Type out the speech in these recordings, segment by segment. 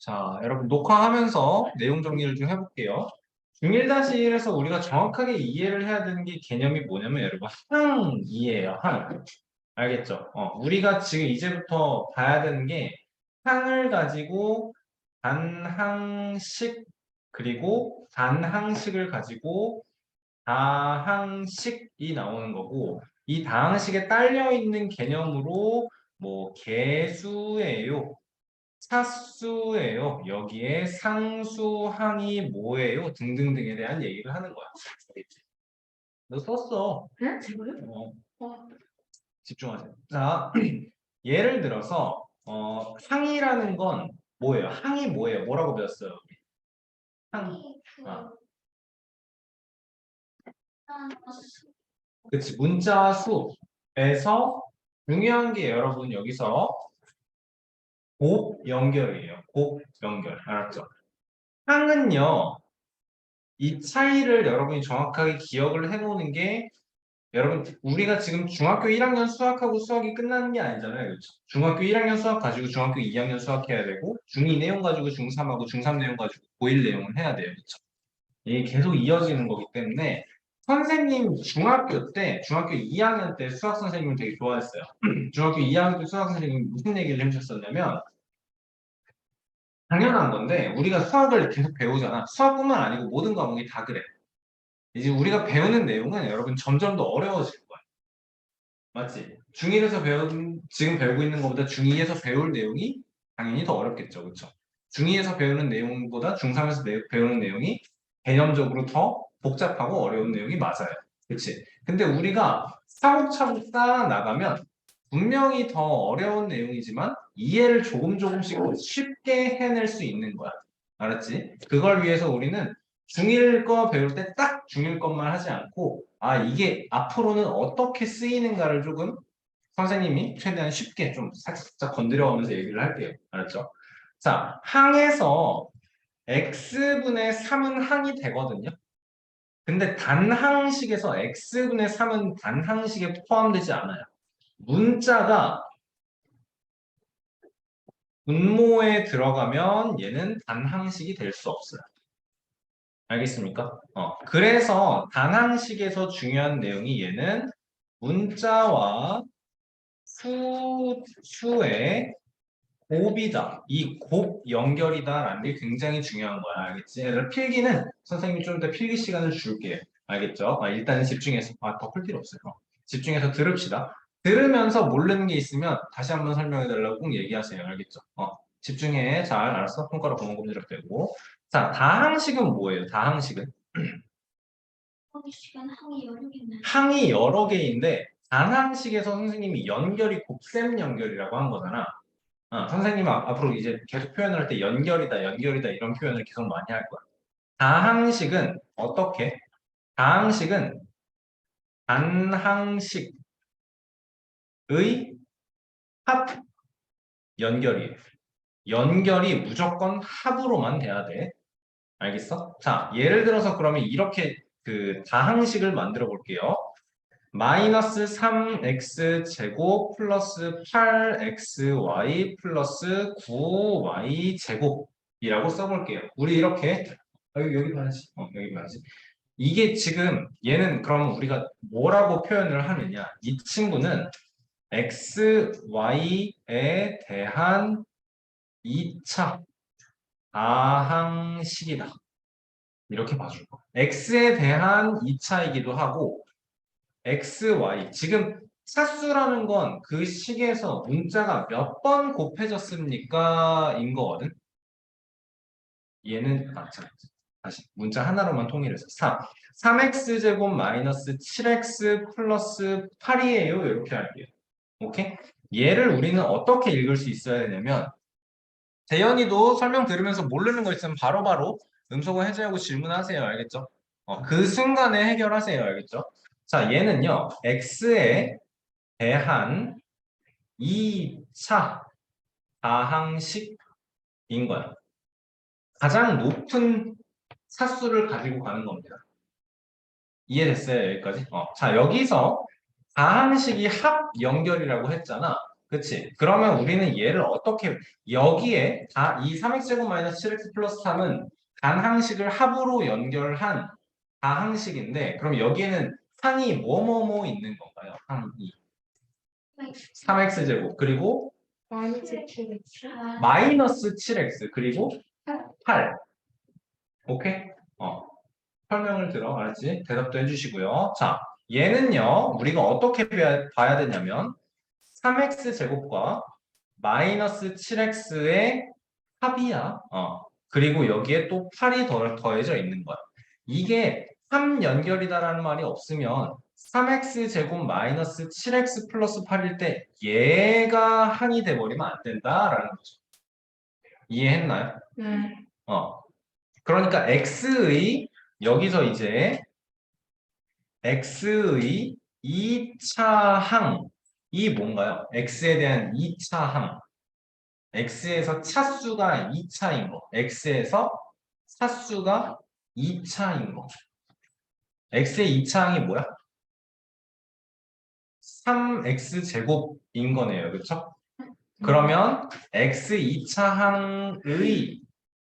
자, 여러분 녹화하면서 내용 정리를 좀 해볼게요. 중1-1에서 우리가 정확하게 이해를 해야 되는 게 개념이 뭐냐면 여러분 항이에요. 항. 알겠죠? 우리가 지금 이제부터 봐야 되는 게 항을 가지고 단항식 그리고 단항식을 가지고 다항식이 나오는 거고 이 다항식에 딸려 있는 개념으로 뭐 개수예요. 차수예요. 여기에 상수항이 뭐예요? 등등등에 대한 얘기를 하는 거야. 너 썼어. 응? 지금요? 어, 집중하세요. 자, 예를 들어서 항이라는 건 뭐예요? 항이 뭐예요? 뭐라고 배웠어요? 항. 아, 그치. 문자와 수에서 중요한 게 여러분 여기서 곱 연결이에요. 곱 연결. 알았죠? 항은요. 이 차이를 여러분이 정확하게 기억을 해놓는 게 여러분 우리가 지금 중학교 1학년 수학하고 수학이 끝나는 게 아니잖아요. 그렇죠? 중학교 1학년 수학 가지고 중학교 2학년 수학해야 되고 중2 내용 가지고 중3하고 중3 내용 가지고 고1 내용을 해야 돼요. 그렇죠? 이게 계속 이어지는 거기 때문에 선생님 중학교 때 중학교 2학년 때 수학 선생님을 되게 좋아했어요. 중학교 2학년 때 수학 선생님이 무슨 얘기를 해주셨었냐면 당연한 건데 우리가 수학을 계속 배우잖아. 수학뿐만 아니고 모든 과목이 다 그래. 이제 우리가 배우는 내용은 여러분 점점 더 어려워질 거야. 맞지? 중1에서 지금 배우고 있는 것보다 중2에서 배울 내용이 당연히 더 어렵겠죠. 그렇죠? 중2에서 배우는 내용보다 중3에서 배우는 내용이 개념적으로 더 복잡하고 어려운 내용이 맞아요. 그렇지? 근데 우리가 차곡차곡 쌓아 나가면 분명히 더 어려운 내용이지만 이해를 조금씩 쉽게 해낼 수 있는 거야. 알았지? 그걸 위해서 우리는 중1 거 배울 때 딱 중1 것만 하지 않고 이게 앞으로는 어떻게 쓰이는가를 조금 선생님이 최대한 쉽게 좀 살짝 건드려가면서 얘기를 할게요. 알았죠? 자, 항에서 x분의 3은 항이 되거든요. 근데 단항식에서 x분의 3은 단항식에 포함되지 않아요. 문자가 분모에 들어가면 얘는 단항식이 될 수 없어요. 알겠습니까? 그래서 단항식에서 중요한 내용이 얘는 문자와 수의 곱이다. 이 곱 연결이다라는 게 굉장히 중요한 거야. 알겠지? 얘들아, 필기는 선생님이 좀 더 필기 시간을 줄게요. 알겠죠? 일단은 집중해서, 더 풀 필요 없어요. 집중해서 들읍시다. 들으면서 모르는 게 있으면 다시 한번 설명해 달라고 꼭 얘기하세요. 알겠죠? 집중해. 잘 알았어? 손가락 고무고무지락 되고. 자, 다항식은 뭐예요? 다항식은? 항이 여러 개인데 단항식에서 선생님이 연결이 곱셈 연결이라고 한 거잖아. 선생님은 앞으로 이제 계속 표현을 할 때 연결이다 이런 표현을 계속 많이 할 거야. 다항식은 어떻게? 다항식은 단항식의 합 연결이에요. 연결이 무조건 합으로만 돼야 돼. 알겠어? 자, 예를 들어서 그러면 이렇게 그 다항식을 만들어 볼게요. 마이너스 3x 제곱 플러스 8xy 플러스 9y 제곱이라고 써볼게요. 우리 이렇게 여기 봐야지. 여기 봐야지. 이게 지금 얘는 그럼 우리가 뭐라고 표현을 하느냐? 이 친구는 x, y에 대한 2차 다항식이다. 이렇게 봐줄 거야. x에 대한 2차이기도 하고 x, y. 지금 차수라는 건 그 식에서 문자가 몇 번 곱해졌습니까? 인 거거든. 얘는 자, 다시 문자 하나로만 통일해서 3x 제곱 마이너스 7x 플러스 8이에요. 이렇게 할게요. 오케이? 얘를 우리는 어떻게 읽을 수 있어야 되냐면 재현이도 설명 들으면서 모르는 거 있으면 바로바로 음소거 해제하고 질문하세요. 알겠죠? 그 순간에 해결하세요. 알겠죠? 자, 얘는요. x에 대한 2차 다항식인 거야. 가장 높은 차수를 가지고 가는 겁니다. 이해됐어요? 여기까지? 자, 여기서 다항식이 합 연결이라고 했잖아. 그치? 그러면 우리는 얘를 어떻게, 여기에 이 3x제곱 마이너스 7x 플러스 3은 단항식을 합으로 연결한 다항식인데, 그럼 여기에는 항이 뭐뭐뭐 있는 건가요? 항이. 3x제곱, 그리고 마이너스 7x, 그리고 8. 오케이? 설명을 들어, 알았지? 대답도 해주시고요. 자, 얘는요, 우리가 어떻게 봐야 되냐면, 3x 제곱과 마이너스 7x의 합이야. 그리고 여기에 또 8이 더해져 있는 거야. 이게 3 연결이다라는 말이 없으면 3x 제곱 마이너스 7x 플러스 8일 때 얘가 항이 돼버리면 안 된다라는 거죠. 이해했나요? 네. 그러니까 x의 여기서 이제 x의 2차 항이 뭔가요? x에 대한 2차 항. x에서 차수가 2차인 거. x에서 차수가 2차인 거. x의 2차 항이 뭐야? 3x 제곱인 거네요. 그렇죠? 그러면 x 2차 항의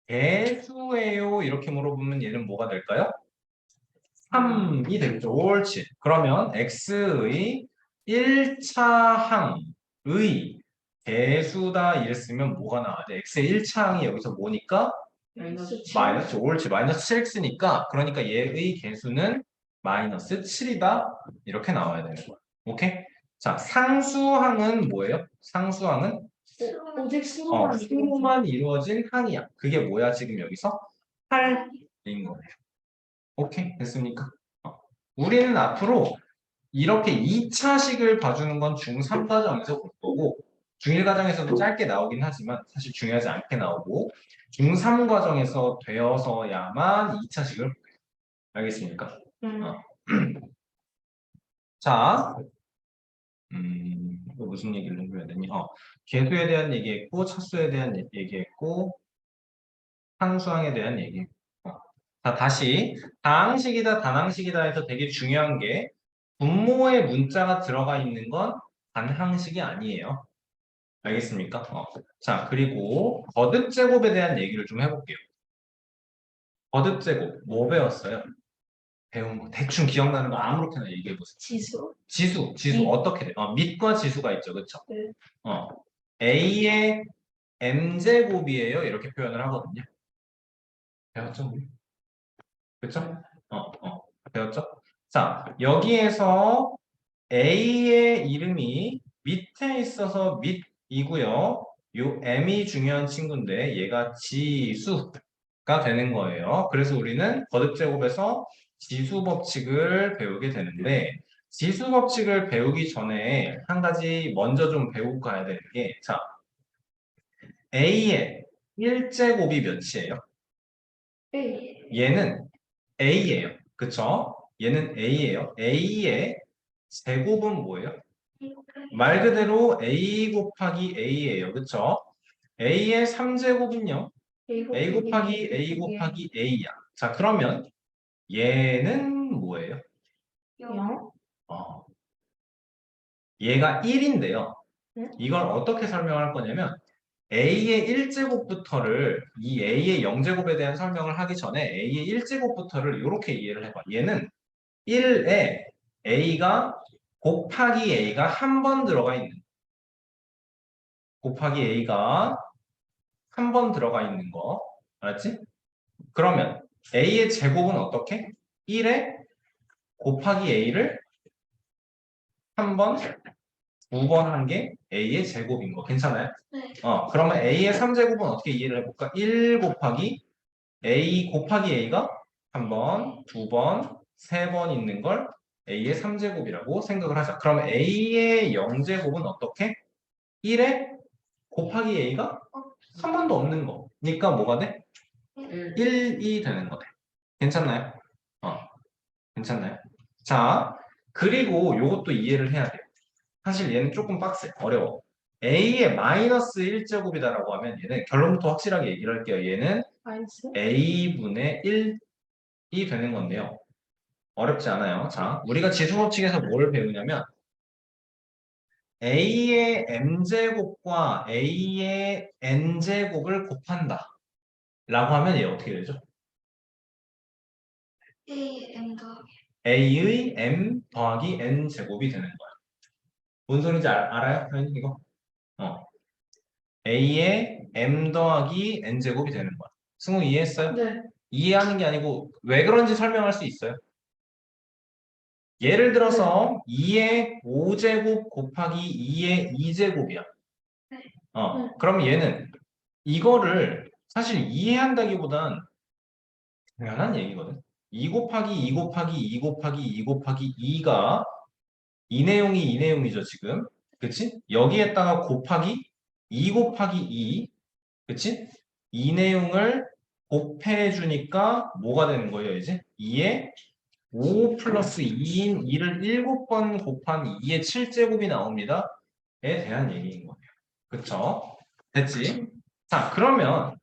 배수예요. 이렇게 물어보면 얘는 뭐가 될까요? 3이 되겠죠. 옳지. 그러면 x의 1차 항의 배수다 이랬으면 뭐가 나와야 돼? x의 1차 항이 여기서 뭐니까? 마이너스, 옳지. 마이너스 7x니까 그러니까 얘의 개수는 마이너스 7이다. 이렇게 나와야 되는 거야. 오케이? 자, 상수항은 뭐예요? 상수항은 오직 수로만 수로만 이루어진 항이야. 그게 뭐야? 지금 여기서 8인 거예요. 오케이? 됐습니까? 우리는 앞으로 이렇게 2차식을 봐주는 건 중3 과정에서 볼 거고 중1 과정에서도 짧게 나오긴 하지만 사실 중요하지 않게 나오고 중3 과정에서 되어서야만 2차식을 볼 거예요. 알겠습니까? 자, 이거 무슨 얘기를 해줘야 되니? 계수에 대한 얘기했고 차수에 대한 얘기했고 상수항에 대한 얘기. 자, 다시 다항식이다 단항식이다 해서 되게 중요한 게 분모에 문자가 들어가 있는 건 단항식이 아니에요. 알겠습니까? 자, 그리고 거듭제곱에 대한 얘기를 좀 해볼게요. 거듭제곱 뭐 배웠어요? 배운 거 대충 기억나는 거 아무렇게나 얘기해보세요. 지수 밑. 어떻게 돼? 밑과 지수가 있죠, 그렇죠? 네. A의 m제곱이에요 이렇게 표현을 하거든요. 배웠죠? 그렇죠? 배웠죠? 자, 여기에서 A의 이름이 밑에 있어서 밑이고요. 요 M이 중요한 친구인데 얘가 지수가 되는 거예요. 그래서 우리는 거듭제곱에서 지수 법칙을 배우게 되는데 지수 법칙을 배우기 전에 한 가지 먼저 좀 배우고 가야 되는 게 자, A의 1제곱이 몇이에요? 얘는 A예요. 그쵸? 얘는 A예요. A의 제곱은 뭐예요? 말 그대로 A 곱하기 A예요. 그쵸? A의 3제곱은요? A 곱하기 A 곱하기 A야. 자, 그러면 얘는 뭐예요? 0. 얘가 1인데요. 네? 이걸 어떻게 설명할 거냐면 A의 1제곱부터를 이 A의 0제곱에 대한 설명을 하기 전에 A의 1제곱부터를 이렇게 이해를 해봐. 얘는 1에 A가 곱하기 A가 한 번 들어가 있는 곱하기 A가 한 번 들어가 있는 거 알았지? 그러면 A의 제곱은 어떻게? 1에 곱하기 A를 한 번, 두 번 한 게 A의 제곱인 거 괜찮아요? 네. 그러면 A의 3제곱은 어떻게 이해를 해볼까? 1 곱하기 A 곱하기 A가 한 번, 두 번, 세 번 있는 걸 A의 3제곱이라고 생각을 하자. 그러면 A의 0제곱은 어떻게? 1에 곱하기 A가 한 번도 없는 거니까 뭐가 돼? 1이 되는 거네. 괜찮나요? 괜찮나요? 자, 그리고 요것도 이해를 해야 돼요. 사실 얘는 조금 빡세, 어려워. A의 마이너스 1제곱이다라고 하면 얘는 결론부터 확실하게 얘기를 할게요. 얘는 A분의 1이 되는 건데요. 어렵지 않아요. 자, 우리가 지수법칙에서 뭘 배우냐면 A의 m제곱과 A의 n제곱을 곱한다. 라고 하면 얘 어떻게 되죠? A M 더하기 A의 m 더하기 n제곱이 되는 거야. 뭔 소리인지 알아요? 현이 이거? A의 m 더하기 n제곱이 되는 거야. 승우 이해했어요? 네. 이해하는 게 아니고 왜 그런지 설명할 수 있어요? 예를 들어서 2의 5제곱 곱하기 2의 2제곱이야. 네. 그럼 얘는 이거를 사실 이해한다기보단 당연한 얘기거든. 2 곱하기 2 곱하기 2 곱하기 2 곱하기 2가 이 내용이 이 내용이죠, 지금. 그치? 여기에다가 곱하기 2 곱하기 2, 그치? 이 내용을 곱해주니까 뭐가 되는 거예요, 이제? 2에 5 플러스 2인 2를 7번 곱한 2의 7제곱이 나옵니다. 에 대한 얘기인 거예요. 그쵸? 됐지? 자, 그러면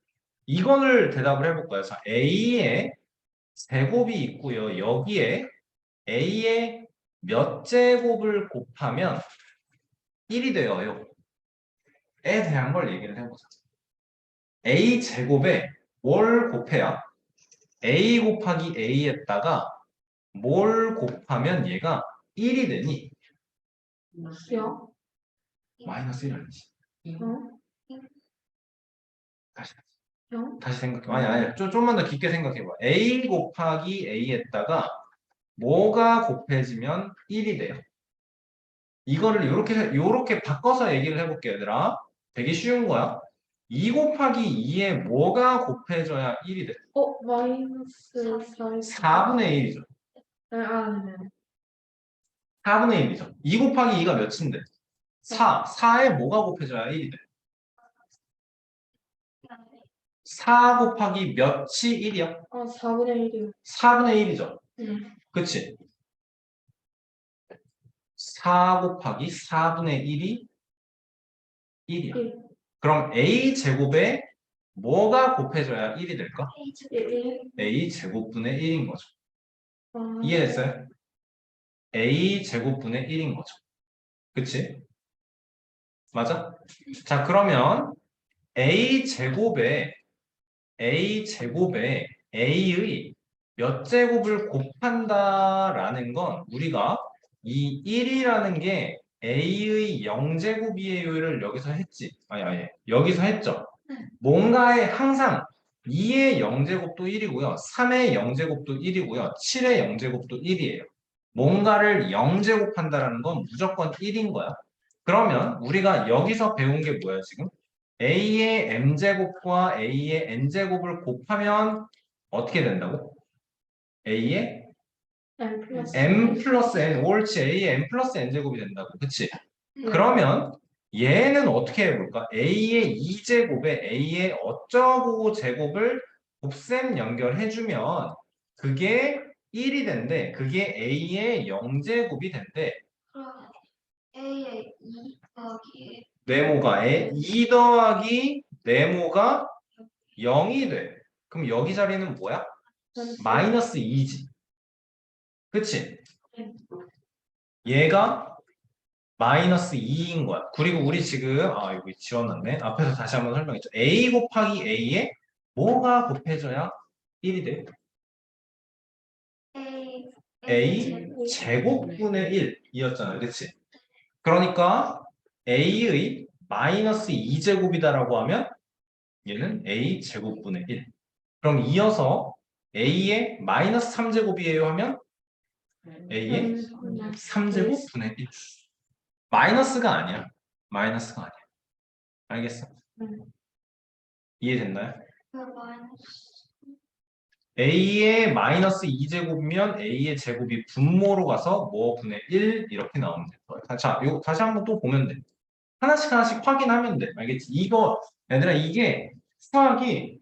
이거를 대답을 해볼까요? 자, A의 제곱이 있고요. 여기에 A의 몇 제곱을 곱하면 1이 되어요. 에 대한 걸 얘기를 해보자. A 제곱에 뭘 곱해야 A 곱하기 A에다가 뭘 곱하면 얘가 1이 되니? 영 마이너스 1 아니지. 영 다시 영 다시 생각해. 아니 좀만 더 깊게 생각해봐. A 곱하기 A에다가 뭐가 곱해지면 1이 돼요. 이거를 요렇게 바꿔서 얘기를 해볼게 얘들아. 되게 쉬운 거야. 2 곱하기 2에 뭐가 곱해져야 1이 돼? 마이너스 4분의 1이죠. 네. 4분의 1이죠. 2 곱하기 2가 몇인데? 4. 4에 뭐가 곱해져야 1이 돼? 4 곱하기 몇이 1이야? 4분의 1이요. 4분의 1이죠. 네. 그치? 4 곱하기 4분의 1이 1이야. 1. 그럼 A 제곱에 뭐가 곱해져야 1이 될까? 1. A 제곱분의 1인 거죠. 이해됐어요? A 제곱분의 1인 거죠. 그치? 맞아? 자, 그러면 A 제곱에 A의 몇 제곱을 곱한다라는 건 우리가 이 1이라는 게 A의 0제곱이에요를 여기서 했지. 아니, 여기서 했죠. 뭔가에 항상 2의 0제곱도 1이고요. 3의 0제곱도 1이고요. 7의 0제곱도 1이에요. 뭔가를 0제곱한다라는 건 무조건 1인 거야. 그러면 우리가 여기서 배운 게 뭐야, 지금? A의 m제곱과 A의 n제곱을 곱하면 어떻게 된다고? A의 m 플러스 n, 옳지. A의 m 플러스 n제곱이 된다고. 그치? 그러면 얘는 어떻게 해볼까? A의 2제곱에 A의 어쩌고 제곱을 곱셈 연결해주면 그게 1이 된대. 그게 A의 0제곱이 된대. 그럼 A의 2 더하기 네모가 2 더하기 네모가 0이 돼. 그럼 여기 자리는 뭐야? 마이너스 2지. 그치? 얘가 마이너스 2인 거야. 그리고 우리 지금 여기 지웠는데 앞에서 다시 한번 설명했죠. A 곱하기 A에 뭐가 곱해져야 1이 돼? A 제곱분의 1이었잖아. 그치? 그러니까 A의 마이너스 2제곱이다라고 하면 얘는 A 제곱분의 1. 그럼 이어서 A의 마이너스 3제곱이에요 하면 A의 3제곱분의 1. 마이너스가 아니야. 마이너스가 아니야. 알겠어? 이해됐나요? A의 마이너스 2제곱이면 A의 제곱이 분모로 가서 뭐 분의 1 이렇게 나오면 될 거예요. 자, 이거 다시 한번 또 보면 돼. 하나씩 확인하면 돼. 알겠지? 이거 얘들아 이게 수학이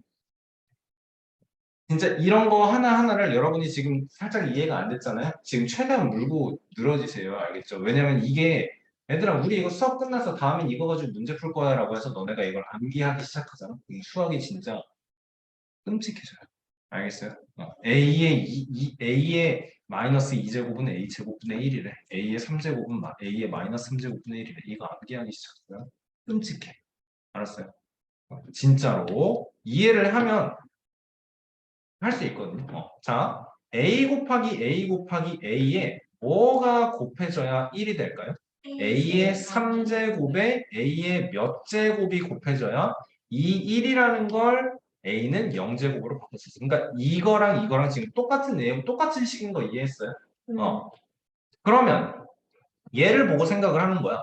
진짜 이런 거 하나하나를 여러분이 지금 살짝 이해가 안 됐잖아요. 지금 최대한 물고 늘어지세요. 알겠죠? 왜냐면 이게 얘들아 우리 이거 수업 끝나서 다음엔 이거 가지고 문제 풀 거야 라고 해서 너네가 이걸 암기하기 시작하잖아. 이 수학이 진짜 끔찍해져요. 알겠어요? A의 마이너스 2제곱은 a제곱분의 1이래. a의 3제곱은 a의 마이너스 3제곱분의 1이래. 이거 암기하기 시작했어요. 끔찍해. 알았어요? 진짜로 이해를 하면 할 수 있거든요. 자, a 곱하기 a 곱하기 a에 뭐가 곱해져야 1이 될까요? a의 3제곱에 a의 몇 제곱이 곱해져야 이 1이라는 걸 a는 0제곱으로 바꿨었어. 그러니까 이거랑 지금 똑같은 내용, 똑같은 식인 거 이해했어요? 그러면 얘를 보고 생각을 하는 거야.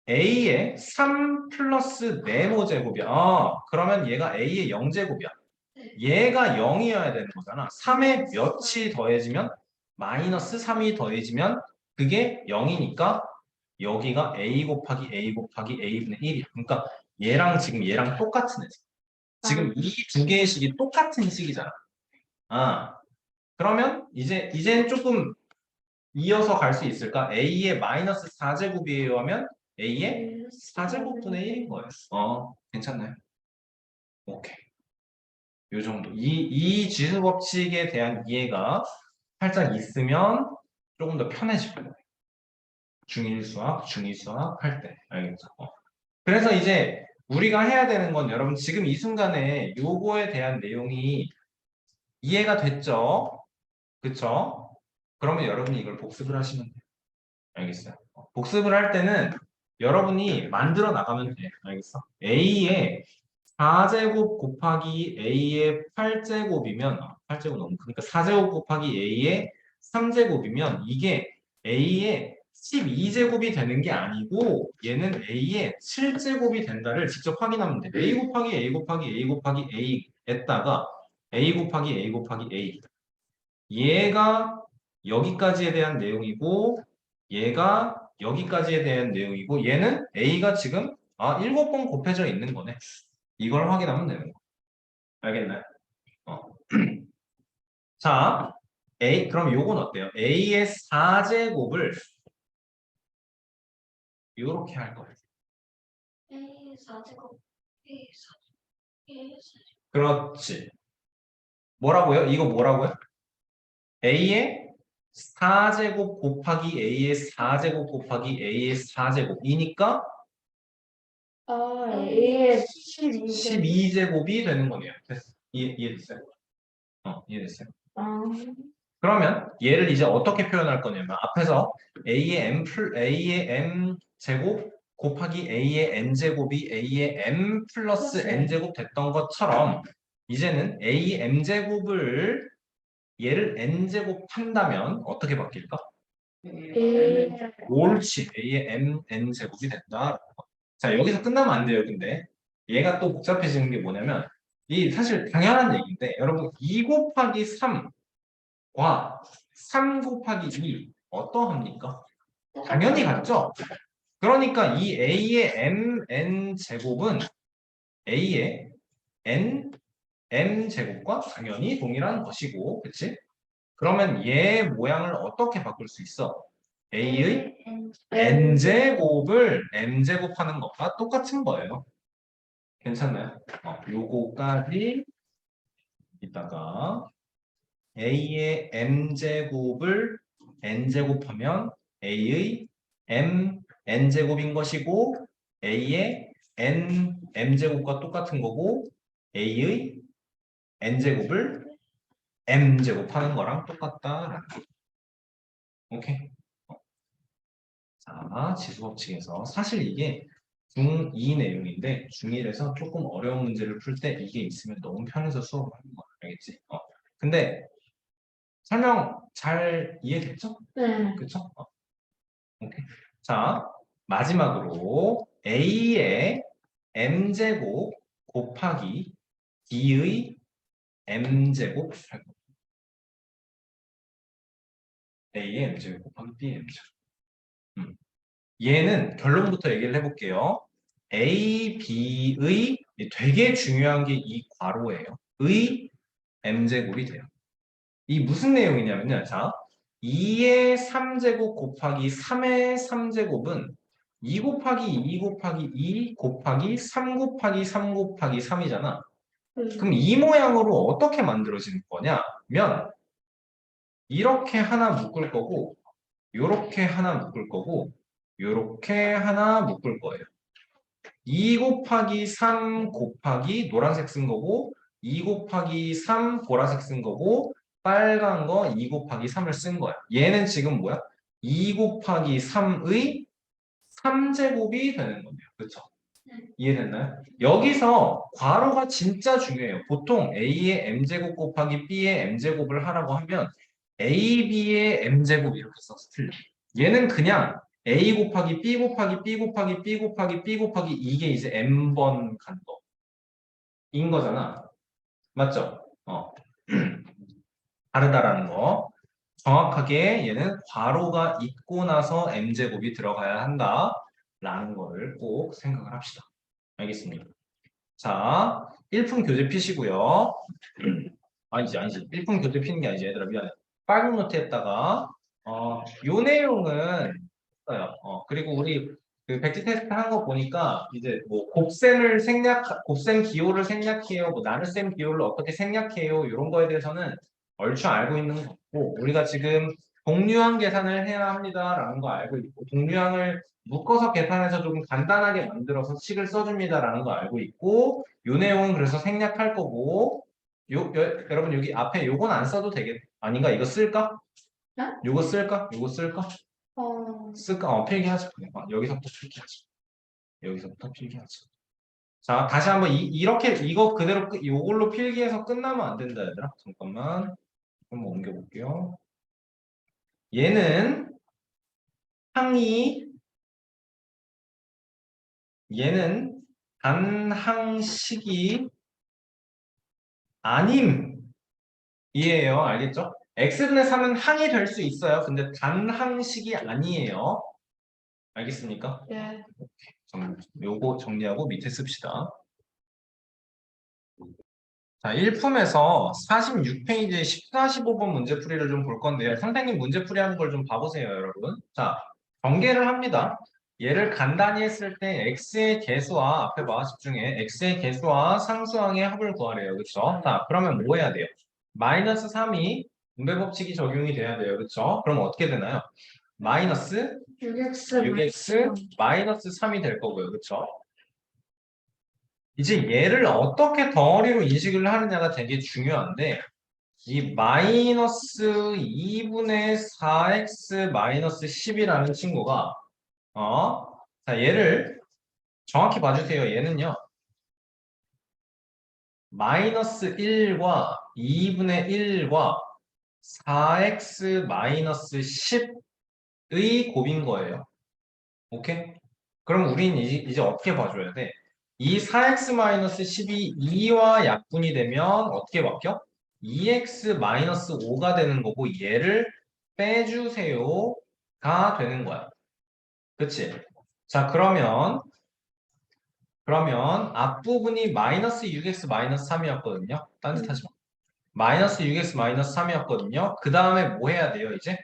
a의 3 플러스 네모 제곱이야. 그러면 얘가 a의 0제곱이야. 얘가 0이어야 되는 거잖아. 3에 몇이 더해지면 마이너스 3이 더해지면 그게 0이니까 여기가 a 곱하기 a 곱하기 a분의 1이야. 그러니까 얘랑 지금 얘랑 똑같은 애지. 지금 이 두 개의 식이 똑같은 식이잖아. 그러면 이제는 조금 이어서 갈 수 있을까? a의 마이너스 4제곱이에요 하면 a의 4제곱분의 1인 거예요. 괜찮나요? 오케이. 요 정도. 이 지수 법칙에 대한 이해가 살짝 있으면 조금 더 편해질 거예요. 중1 수학, 중2 수학 할 때. 알겠죠? 그래서 이제 우리가 해야 되는 건 여러분 지금 이 순간에 요거에 대한 내용이 이해가 됐죠? 그쵸? 그러면 여러분이 이걸 복습을 하시면 돼요. 알겠어요? 복습을 할 때는 여러분이 만들어 나가면 돼요. 알겠어? A의 4제곱 곱하기 A의 8제곱이면 8제곱 너무 크니까 4제곱 곱하기 A의 3제곱이면 이게 A의 12제곱이 되는 게 아니고 얘는 A의 7제곱이 된다를 직접 확인하면 돼. A 곱하기 A 곱하기 A 곱하기 A에다가 A 곱하기 A 곱하기 A 얘가 여기까지에 대한 내용이고 얘가 여기까지에 대한 내용이고 얘는 A가 지금 7번 곱해져 있는 거네. 이걸 확인하면 되는 거. 알겠나요? 어. 자, 그럼 요건 어때요? A의 4제곱을 이렇게 할 거예요. A 4제곱 A 4제곱 A 4제곱 그렇지. 뭐라고요? 이거 뭐라고요? A의 4제곱 곱하기 A의 4제곱 곱하기 A의 4제곱이니까 A의 12제곱 12제곱이 되는 거네요. 됐어. 이해됐어요? 이해됐어요? 아, 그러면 얘를 이제 어떻게 표현할 거냐면 앞에서 A의 M 제곱 곱하기 A의 N 제곱이 A의 M 플러스 N 제곱 됐던 것처럼 이제는 A M 제곱을 얘를 N 제곱 한다면 어떻게 바뀔까? A 옳지. A의 M N 제곱이 된다. 자, 여기서 끝나면 안 돼요. 근데 얘가 또 복잡해지는 게 뭐냐면 이 사실 당연한 얘기인데 여러분 2 곱하기 3과 3 곱하기 2 어떠합니까? 당연히 같죠? 그러니까 이 A의 MN 제곱은 A의 N M 제곱과 당연히 동일한 것이고, 그치? 그러면 얘 모양을 어떻게 바꿀 수 있어? A의 N 제곱을 M 제곱하는 것과 똑같은 거예요. 괜찮나요? 요거까지 이따가 A의 M 제곱을 N 제곱하면 A의 N 제곱인 것이고 A의 M 제곱과 똑같은 거고 A의 N 제곱을 M 제곱하는 거랑 똑같다라는 거. 오케이. 자, 지수법칙에서 사실 이게 중2 내용인데 중1에서 조금 어려운 문제를 풀 때 이게 있으면 너무 편해서 수업을 하는 거야. 알겠지? 근데 설명 잘 이해됐죠? 네. 그쵸? 오케이. 자, 마지막으로 A의 M제곱 곱하기 B의 M제곱 할 거예요. A의 M제곱 곱하기 B의 M제곱. 얘는 결론부터 얘기를 해볼게요. A, B의 되게 중요한 게 이 괄호예요. 의 M제곱이 돼요. 이 무슨 내용이냐면요. 자, 2의 3제곱 곱하기 3의 3제곱은 2 곱하기 2 곱하기 2 곱하기 3 곱하기 3 곱하기 3이잖아. 그럼 이 모양으로 어떻게 만들어지는 거냐면 이렇게 하나 묶을 거고 요렇게 하나 묶을 거고 요렇게 하나 묶을 거예요. 2 곱하기 3 곱하기 노란색 쓴 거고 2 곱하기 3 보라색 쓴 거고 빨간 거 2 곱하기 3을 쓴 거야. 얘는 지금 뭐야? 2 곱하기 3의 3제곱이 되는 거예요. 그렇죠? 이해됐나요? 여기서 괄호가 진짜 중요해요. 보통 A의 M제곱 곱하기 B의 M제곱을 하라고 하면 AB의 M제곱 이렇게 써서 틀려. 얘는 그냥 A 곱하기 B 곱하기 B 곱하기 B 곱하기 B 곱하기 이게 이제 M번 간거인 거잖아. 맞죠? 다르다라는 거. 정확하게 얘는 괄호가 있고 나서 M제곱이 들어가야 한다라는 거를 꼭 생각을 합시다. 알겠습니다. 자, 1품 교재 피시고요. 아니지. 1품 교재 피는 게 아니지. 얘들아, 미안해. 빨간 노트에다가, 요 내용은, 있어요. 그리고 우리 그 백지 테스트 한 거 보니까, 이제 뭐, 곱셈 기호를 생략해요, 뭐, 나눗셈 기호를 어떻게 생략해요, 이런 거에 대해서는 얼추 알고 있는 거 같고, 우리가 지금 동류항 계산을 해야 합니다라는 거 알고 있고, 동류항을 묶어서 계산해서 좀 간단하게 만들어서 식을 써줍니다라는 거 알고 있고, 요 내용은 그래서 생략할 거고, 여러분 여기 앞에 요건 안 써도 되겠, 아닌가? 이거 쓸까? 네? 요거 쓸까? 요거 쓸까? 쓸까? 필기하자. 여기서부터 필기하자. 여기서부터 필기하자. 자, 다시 한번 이렇게 이거 그대로 요걸로 필기해서 끝나면 안 된다, 얘들아. 잠깐만. 한번 옮겨볼게요. 얘는 항이 얘는 단항식이 아님이에요. 알겠죠? x분의 3은 항이 될 수 있어요. 근데 단항식이 아니에요. 알겠습니까? 네. 요거 정리하고 밑에 씁시다. 자, 1품에서 46페이지 14, 15번 문제풀이를 좀 볼 건데요. 선생님 문제풀이 하는 걸 좀 봐보세요, 여러분. 자, 전개를 합니다. 얘를 간단히 했을 때 x의 개수와 앞에 봐, 집중해. x의 개수와 상수항의 합을 구하래요. 그렇죠? 자, 그러면 뭐 해야 돼요? 마이너스 3이 분배 법칙이 적용이 돼야 돼요. 그렇죠? 그럼 어떻게 되나요? 마이너스 6x 마이너스 3이 될 거고요. 그렇죠? 이제 얘를 어떻게 덩어리로 인식을 하느냐가 되게 중요한데 이 마이너스 2분의 4x 마이너스 10이라는 친구가 자 얘를 정확히 봐주세요. 얘는요 마이너스 1과 2분의 1과 4x 마이너스 10의 곱인 거예요. 오케이? 그럼 우린 이제 어떻게 봐줘야 돼? 이 4x-10이 2와 약분이 되면 어떻게 바뀌어? 2x-5가 되는 거고 얘를 빼주세요가 되는 거야. 그치? 자, 그러면 앞부분이 마이너스 6x-3이었거든요. 딴짓하지 마. 마이너스 6x-3이었거든요. 그 다음에 뭐 해야 돼요, 이제?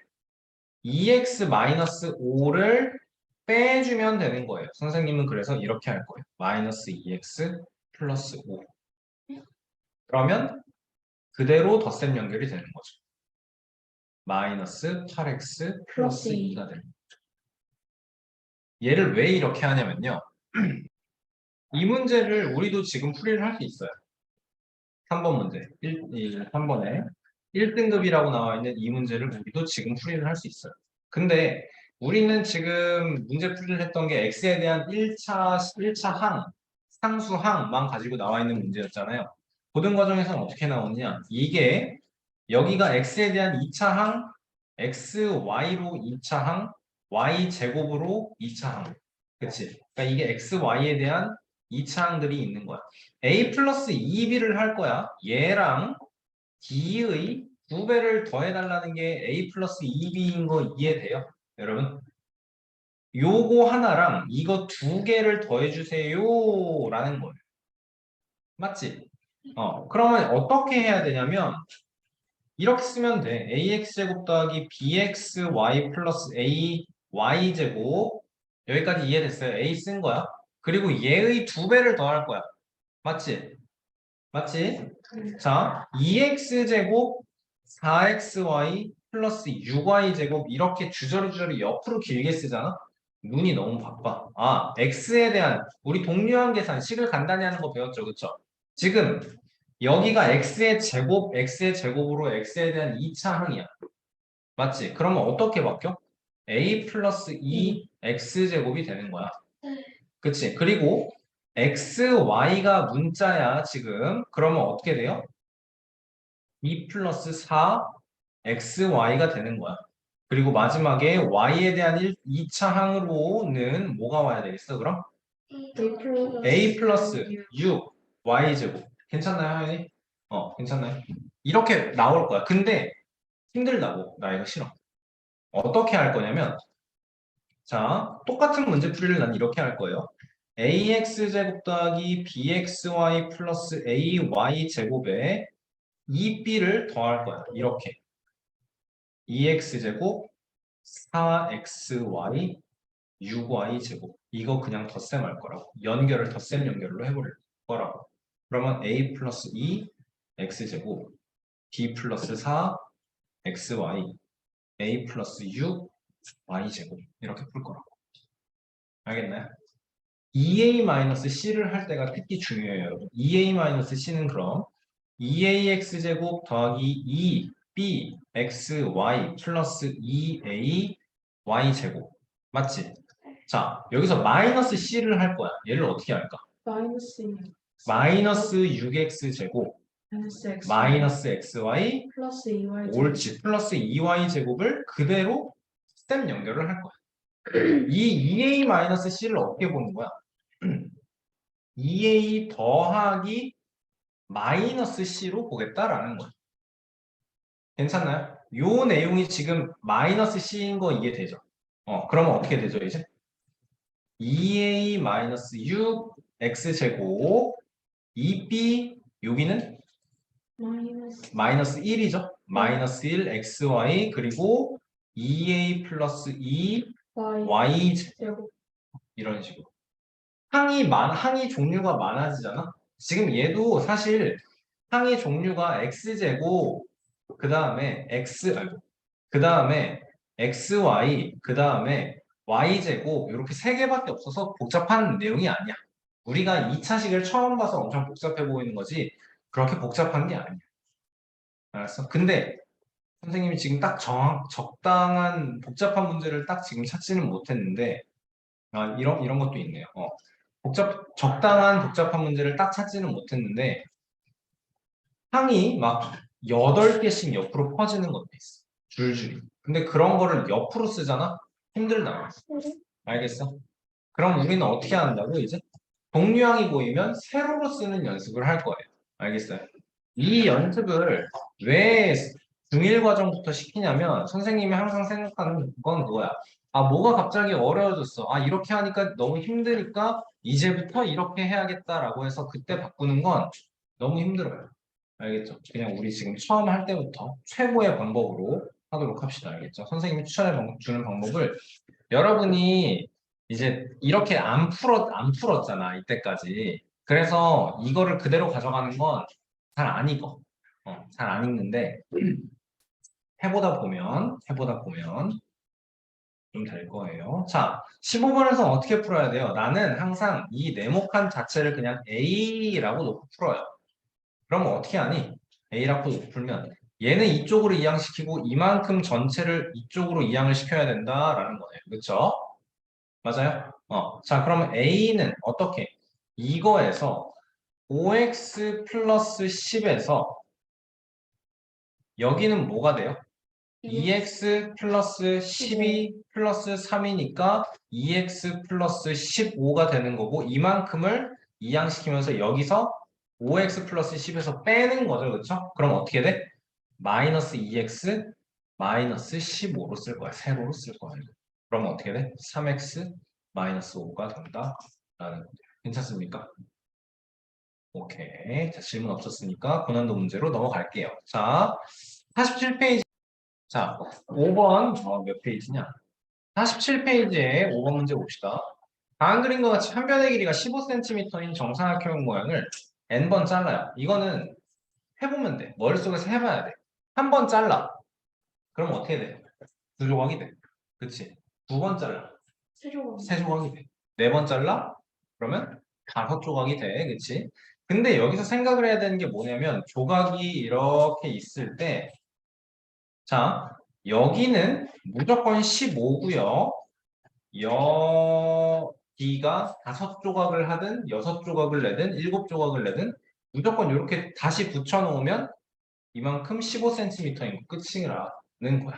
2x-5를 빼주면 되는 거예요. 선생님은 그래서 이렇게 할 거예요. 마이너스 2x 플러스 5. 그러면 그대로 덧셈 연결이 되는 거죠. 마이너스 8x 플러스 2가 되는 거죠. 얘를 왜 이렇게 하냐면요. 이 문제를 우리도 지금 풀이를 할 수 있어요. 3번 문제. 3번에 1등급이라고 나와 있는 이 문제를 우리도 지금 풀이를 할 수 있어요. 근데 우리는 지금 문제 풀이를 했던 게 x에 대한 1차 항, 상수항만 가지고 나와 있는 문제였잖아요. 고등 과정에서는 어떻게 나오냐? 이게 여기가 x에 대한 2차 항, xy로 2차 항, y제곱으로 2차 항. 그치? 그러니까 이게 xy에 대한 2차 항들이 있는 거야. a 플러스 2b를 할 거야. 얘랑 d의 2배를 더해달라는 게 a 플러스 2b인 거 이해돼요? 여러분? 요거 하나랑 이거 2개를 더해주세요 라는 거예요. 맞지? 그러면 어떻게 해야 되냐면 이렇게 쓰면 돼. ax제곱 더하기 bxy 플러스 ay제곱 여기까지 이해됐어요? a 쓴 거야. 그리고 얘의 2배를 더할 거야. 맞지? 맞지? 자, 2x제곱 4xy 플러스 6y 제곱 이렇게 주저리 옆으로 길게 쓰잖아? 눈이 너무 바빠. 아, x에 대한 우리 동류한 계산 식을 간단히 하는 거 배웠죠, 그쵸? 지금 여기가 x의 제곱으로 x에 대한 2차 항이야. 맞지? 그러면 어떻게 바뀌어? a 플러스 2x제곱이 되는 거야. 네. 그치? 그리고 xy가 문자야, 지금. 그러면 어떻게 돼요? 2 플러스 4 xy가 되는 거야. 그리고 마지막에 y에 대한 2차 항으로는 뭐가 와야 되겠어, 그럼? a 플러스 6 y제곱. 괜찮나요, 하연이? 괜찮나요? 이렇게 나올 거야. 근데 힘들다고. 나 이거 싫어. 어떻게 할 거냐면, 자, 똑같은 문제 풀이를 난 이렇게 할 거예요. ax제곱 더하기 bxy 플러스 ay제곱에 2b를 더할 거야. 이렇게. 2x제곱 4xy 6y제곱. 이거 그냥 덧셈 할 거라고. 연결을 덧셈 연결로 해버릴 거라고. 그러면 a 플러스 2 x제곱 b 플러스 4 xy a 플러스 6 y제곱 이렇게 풀 거라고. 알겠나요? 2a-c를 할 때가 특히 중요해요, 여러분. 2a-c는 그럼 2ax제곱 더하기 2bxy 플러스 2a y제곱. 맞지? 자, 여기서 마이너스 c를 할 거야. 얘를 어떻게 할까? 마이너스 6x제곱 마이너스 xy 플러스 2y 옳지. 플러스 2y제곱을 그대로 스텝 연결을 할 거야. 이 2a-c를 어떻게 보는 거야? 2a 더하기 마이너스 c로 보겠다라는 거예요. 괜찮나요? 요 내용이 지금 마이너스 c인 거 이해되죠? 그러면 어떻게 되죠, 이제? 2a 마이너스 6 x제곱 2b 여기는 마이너스 1이죠? 마이너스 1 xy 그리고 2a 플러스 2 y 제곱 이런 식으로. 항이 종류가 많아지잖아. 지금 얘도 사실 항의 종류가 x제곱 그 다음에 그 다음에 xy 그 다음에 y제곱 이렇게 세 개밖에 없어서 복잡한 내용이 아니야. 우리가 2차식을 처음 봐서 엄청 복잡해 보이는 거지 그렇게 복잡한 게 아니야. 알았어? 근데 선생님이 지금 딱 적당한 복잡한 문제를 딱 지금 찾지는 못했는데 이런 것도 있네요. 적당한 복잡한 문제를 딱 찾지는 못했는데 항이 막 8개씩 옆으로 퍼지는 것도 있어. 줄줄이. 근데 그런 거를 옆으로 쓰잖아? 힘들다. 알겠어? 그럼 우리는 어떻게 한다고 이제? 동류항이 보이면 세로로 쓰는 연습을 할 거예요. 알겠어요? 이 연습을 왜 중1 과정부터 시키냐면 선생님이 항상 생각하는 건 그거야. 뭐가 갑자기 어려워졌어. 이렇게 하니까 너무 힘드니까 이제부터 이렇게 해야겠다라고 해서 그때 바꾸는 건 너무 힘들어요. 알겠죠? 그냥 우리 지금 처음 할 때부터 최고의 방법으로 하도록 합시다. 알겠죠? 선생님이 주는 방법을 여러분이 이제 이렇게 안 풀었잖아, 이때까지. 그래서 이거를 그대로 가져가는 건 잘 안 읽어. 잘 안 읽는데, 해보다 보면 좀 될 거예요. 자, 15번에서 어떻게 풀어야 돼요? 나는 항상 이 네모칸 자체를 그냥 A라고 놓고 풀어요. 그러면 어떻게 하니? A라고 놓고 풀면 얘는 이쪽으로 이항시키고 이만큼 전체를 이쪽으로 이항을 시켜야 된다라는 거예요. 그렇죠? 맞아요? 자, 그러면 A는 어떻게? 이거에서 5x 플러스 10에서 여기는 뭐가 돼요? 2x 플러스 12 플러스 3이니까 2x 플러스 15가 되는 거고 이만큼을 이항시키면서 여기서 5x 플러스 10에서 빼는 거죠. 그렇죠? 그럼 어떻게 돼? 마이너스 2x 마이너스 15로 쓸 거야. 세로로 쓸 거야. 그러면 어떻게 돼? 3x 마이너스 5가 된다. 라는 거죠. 괜찮습니까? 오케이. 자, 질문 없었으니까 고난도 문제로 넘어갈게요. 자, 47페이지. 자, 5번, 몇 페이지냐? 47페이지에 5번 문제 봅시다. 다음 그림과 같이 한 변의 길이가 15cm인 정사각형 모양을 n번 잘라요. 이거는 해보면 돼. 머릿속에서 해봐야 돼. 한 번 잘라. 그럼 어떻게 돼? 두 조각이 돼. 그치? 두 번 잘라. 세조각. 세 조각이 돼. 네 번 잘라? 그러면 다섯 조각이 돼. 그치? 근데 여기서 생각을 해야 되는 게 뭐냐면 조각이 이렇게 있을 때 자, 여기는 무조건 15고요. 여기가 다섯 조각을 하든 여섯 조각을 내든 일곱 조각을 내든 무조건 이렇게 다시 붙여놓으면 이만큼 15cm인 거 끝이라는 거야.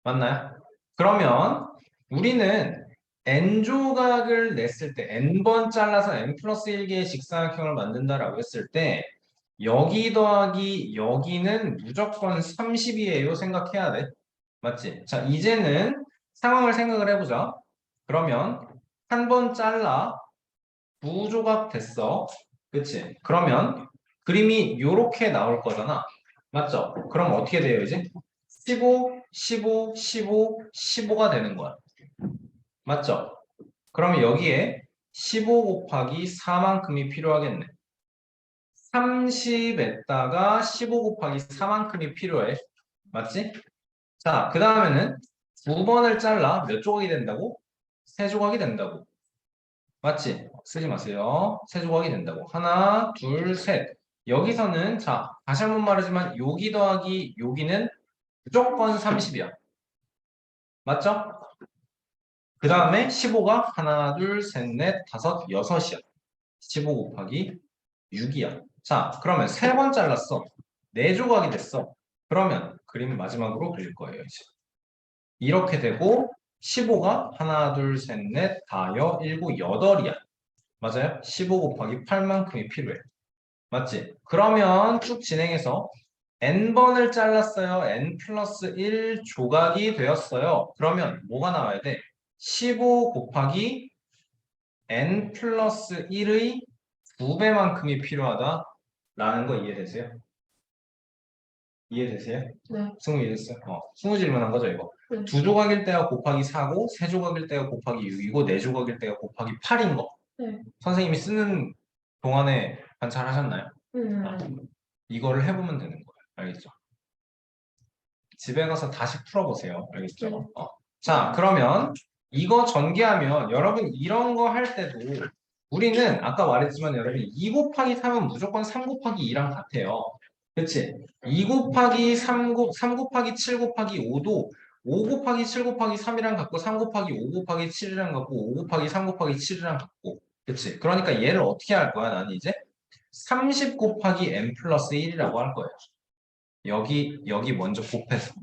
맞나요? 그러면 우리는 n조각을 냈을 때 n번 잘라서 n 플러스 1개의 직사각형을 만든다라고 했을 때 여기 더하기 여기는 무조건 30이에요. 생각해야 돼. 맞지? 자, 이제는 상황을 생각을 해보자. 그러면 한 번 잘라 두 조각 됐어. 그치? 그러면 그림이 요렇게 나올 거잖아. 맞죠? 그럼 어떻게 돼요, 이제? 15, 15, 15, 15가 되는 거야. 맞죠? 그러면 여기에 15 곱하기 4만큼이 필요하겠네. 30에다가 15 곱하기 4만큼이 필요해. 맞지? 자, 그 다음에는 두 번을 잘라 몇 조각이 된다고? 세 조각이 된다고. 맞지? 쓰지 마세요. 세 조각이 된다고. 하나, 둘, 셋. 여기서는 자, 다시 한 번 말하지만 여기 더하기 여기는 무조건 30이야. 맞죠? 그 다음에 15가 하나, 둘, 셋, 넷, 다섯, 여섯이야. 15 곱하기 6이야. 자, 그러면 세 번 잘랐어. 네 조각이 됐어. 그러면 그림 마지막으로 그릴 거예요, 이제. 이렇게 되고 15가 하나, 둘, 셋, 넷, 다여, 일곱, 여덟이야. 맞아요? 15 곱하기 8만큼이 필요해. 맞지? 그러면 쭉 진행해서 n번을 잘랐어요. n 플러스 1 조각이 되었어요. 그러면 뭐가 나와야 돼? 15 곱하기 n 플러스 1의 2배만큼이 필요하다라는 거 이해되세요? 이해되세요? 네. 승우 이해됐어요? 승우 질문한 거죠, 이거? 네. 두 조각일 때가 곱하기 4고, 세 조각일 때가 곱하기 6이고, 네 조각일 때가 곱하기 8인 거. 네. 선생님이 쓰는 동안에 관찰하셨나요? 이거를 해보면 되는 거예요. 알겠죠? 집에 가서 다시 풀어보세요. 알겠죠? 네. 자, 그러면 이거 전개하면 여러분 이런 거 할 때도 우리는 아까 말했지만 여러분 2 곱하기 3은 무조건 3 곱하기 2랑 같아요. 그치? 2 곱하기 3 곱하기 7 곱하기 5도 5 곱하기 7 곱하기 3이랑 같고 3 곱하기 5 곱하기 7이랑 같고 5 곱하기 3 곱하기 7이랑 같고 그치? 그러니까 얘를 어떻게 할 거야? 나는 이제 30 곱하기 n 플러스 1이라고 할 거예요. 여기 먼저 곱해서.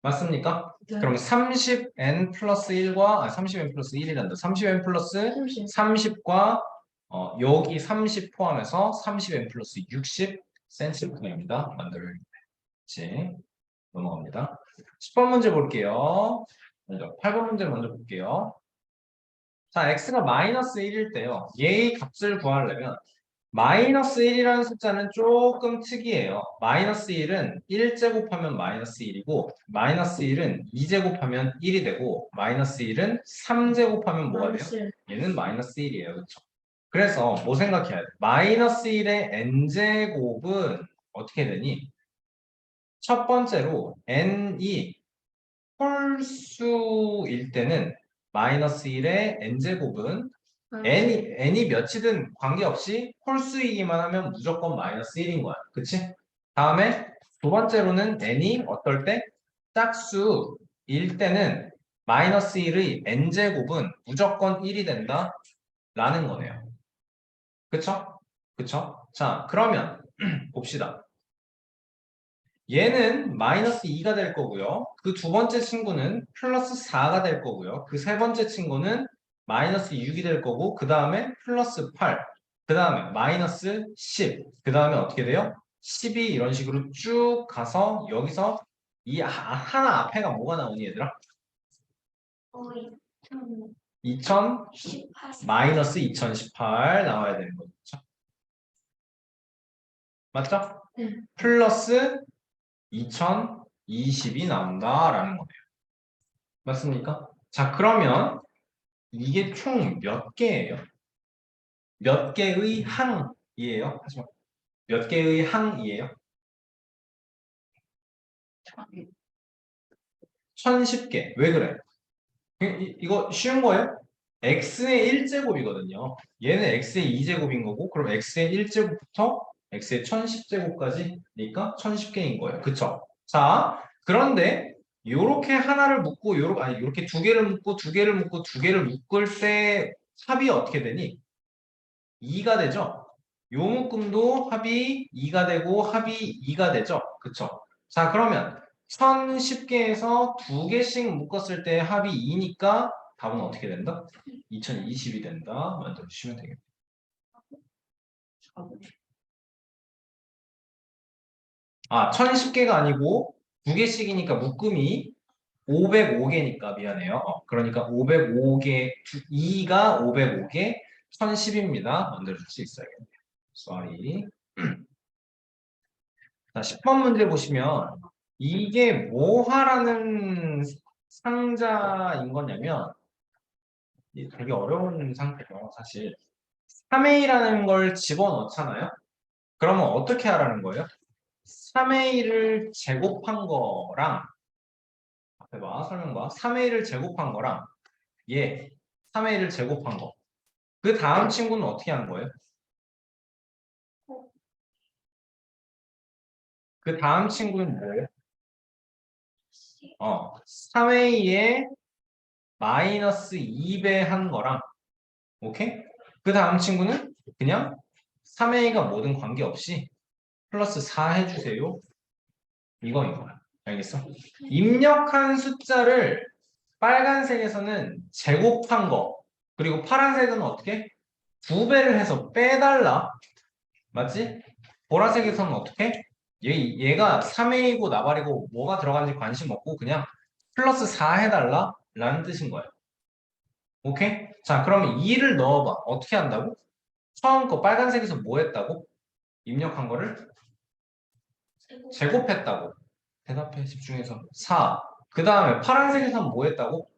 맞습니까? 네. 그럼 30n 플러스 1과 30n 플러스 1이란다. 30n 플러스 30과 여기 30 포함해서 30n 플러스 60cm입니다. 만들지 넘어갑니다. 10번 문제 볼게요. 먼저 8번 문제 먼저 볼게요. 자, x가 마이너스 1일 때요. 얘의 값을 구하려면 마이너스 1이라는 숫자는 조금 특이해요. 마이너스 1은 1제곱하면 마이너스 1이고 마이너스 1은 2제곱하면 1이 되고 마이너스 1은 3제곱하면 뭐가 돼요? 얘는 마이너스 1이에요. 그렇죠? 그래서 뭐 생각해야 돼? 마이너스 1의 n제곱은 어떻게 되니? 첫 번째로 n이 홀수일 때는 마이너스 1의 n제곱은 n이 몇이든 관계없이 홀수이기만 하면 무조건 마이너스 1인 거야. 그치? 다음에 두 번째로는 n이 어떨 때? 짝수일 때는 마이너스 1의 n제곱은 무조건 1이 된다 라는 거네요. 그쵸? 그쵸? 자, 그러면 봅시다. 얘는 마이너스 2가 될 거고요. 그 두 번째 친구는 플러스 4가 될 거고요. 그 세 번째 친구는 마이너스 6이 될 거고 그 다음에 플러스 8, 그 다음에 마이너스 10, 그 다음에 어떻게 돼요? 12 이런 식으로 쭉 가서 여기서 이 하나 앞에가 뭐가 나오니 얘들아? 2000 마이너스 2018 나와야 되는 거죠. 맞죠? 플러스 2020이 나온다라는 거네요. 맞습니까? 자, 그러면 이게 총 몇 개예요? 몇 개의 항이에요? 하지마. 몇 개의 항이에요? 1010개. 왜 그래? 이거 쉬운 거예요? x의 1제곱이거든요. 얘는 x의 2제곱인 거고, 그럼 x의 1제곱부터 x의 1010제곱까지니까 1010개인 거예요. 그쵸? 자, 그런데 요렇게 하나를 묶고, 요렇게 두 개를 묶고, 두 개를 묶고, 두 개를 묶을 때 합이 어떻게 되니? 2가 되죠? 요 묶음도 합이 2가 되고, 합이 2가 되죠? 그쵸? 자, 그러면 1010개에서 두 개씩 묶었을 때 합이 2니까 답은 어떻게 된다? 2020이 된다. 만들어주시면 되겠다. 아, 1010개가 아니고 두 개씩이니까 묶음이 505개니까 미안해요. 그러니까 505개, 2가 505개, 1010입니다. 만들어줄 수 있어야겠네요. Sorry. 자, 10번 문제 보시면 이게 뭐 하라는 상자인 거냐면 이게 되게 어려운 상태예요, 사실. 3A라는 걸 집어넣잖아요. 그러면 어떻게 하라는 거예요? 3A를 제곱한 거랑 앞에 봐, 설명 봐. 3A를 제곱한 거랑 얘 3A를 제곱한 거. 그 다음 친구는 어떻게 하는 거예요? 그 다음 친구는 뭐예요? 3A에 마이너스 2배 한 거랑 오케이? 그 다음 친구는 그냥 3A가 뭐든 관계없이 플러스 4 해주세요. 이거인 거야. 알겠어? 입력한 숫자를 빨간색에서는 제곱한 거, 그리고 파란색은 어떻게? 2배를 해서 빼달라. 맞지? 보라색에서는 어떻게? 얘가 3A고 나발이고 뭐가 들어간지 관심 없고 그냥 플러스 4 해달라 라는 뜻인 거예요. 오케이? 자, 그러면 2를 넣어봐. 어떻게 한다고? 처음 거 빨간색에서 뭐 했다고? 입력한 거를 제곱했다고. 대답해 집중해서. 4. 그 다음에 파란색에서는 뭐 했다고?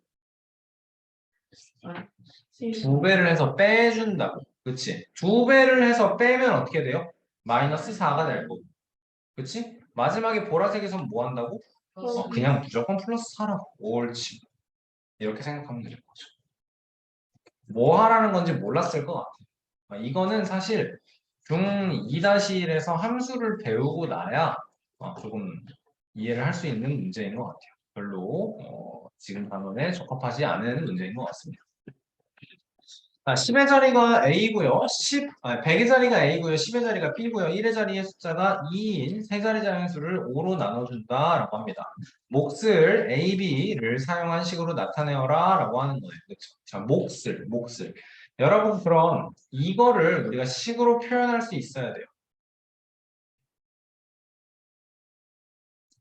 2배를 해서 빼준다고. 그치? 2배를 해서 빼면 어떻게 돼요? 마이너스 4가 될 거고. 그치? 마지막에 보라색에서는 뭐 한다고? 그냥 무조건 플러스 4라고. 옳지. 이렇게 생각하면 되는 거죠. 뭐 하라는 건지 몰랐을 것 같아요. 이거는 사실 중2-1에서 함수를 배우고 나야 조금 이해를 할 수 있는 문제인 것 같아요. 별로 지금 단원에 적합하지 않은 문제인 것 같습니다. 10의 자리가 A고요. 100의 자리가 A고요. 10의 자리가 B고요. 1의 자리의 숫자가 2인 세 자리 자연수를 5로 나눠준다라고 합니다. 몫을 A, B를 사용한 식으로 나타내어라 라고 하는 거예요. 그렇죠? 자, 몫을. 여러분 그럼 이거를 우리가 식으로 표현할 수 있어야 돼요.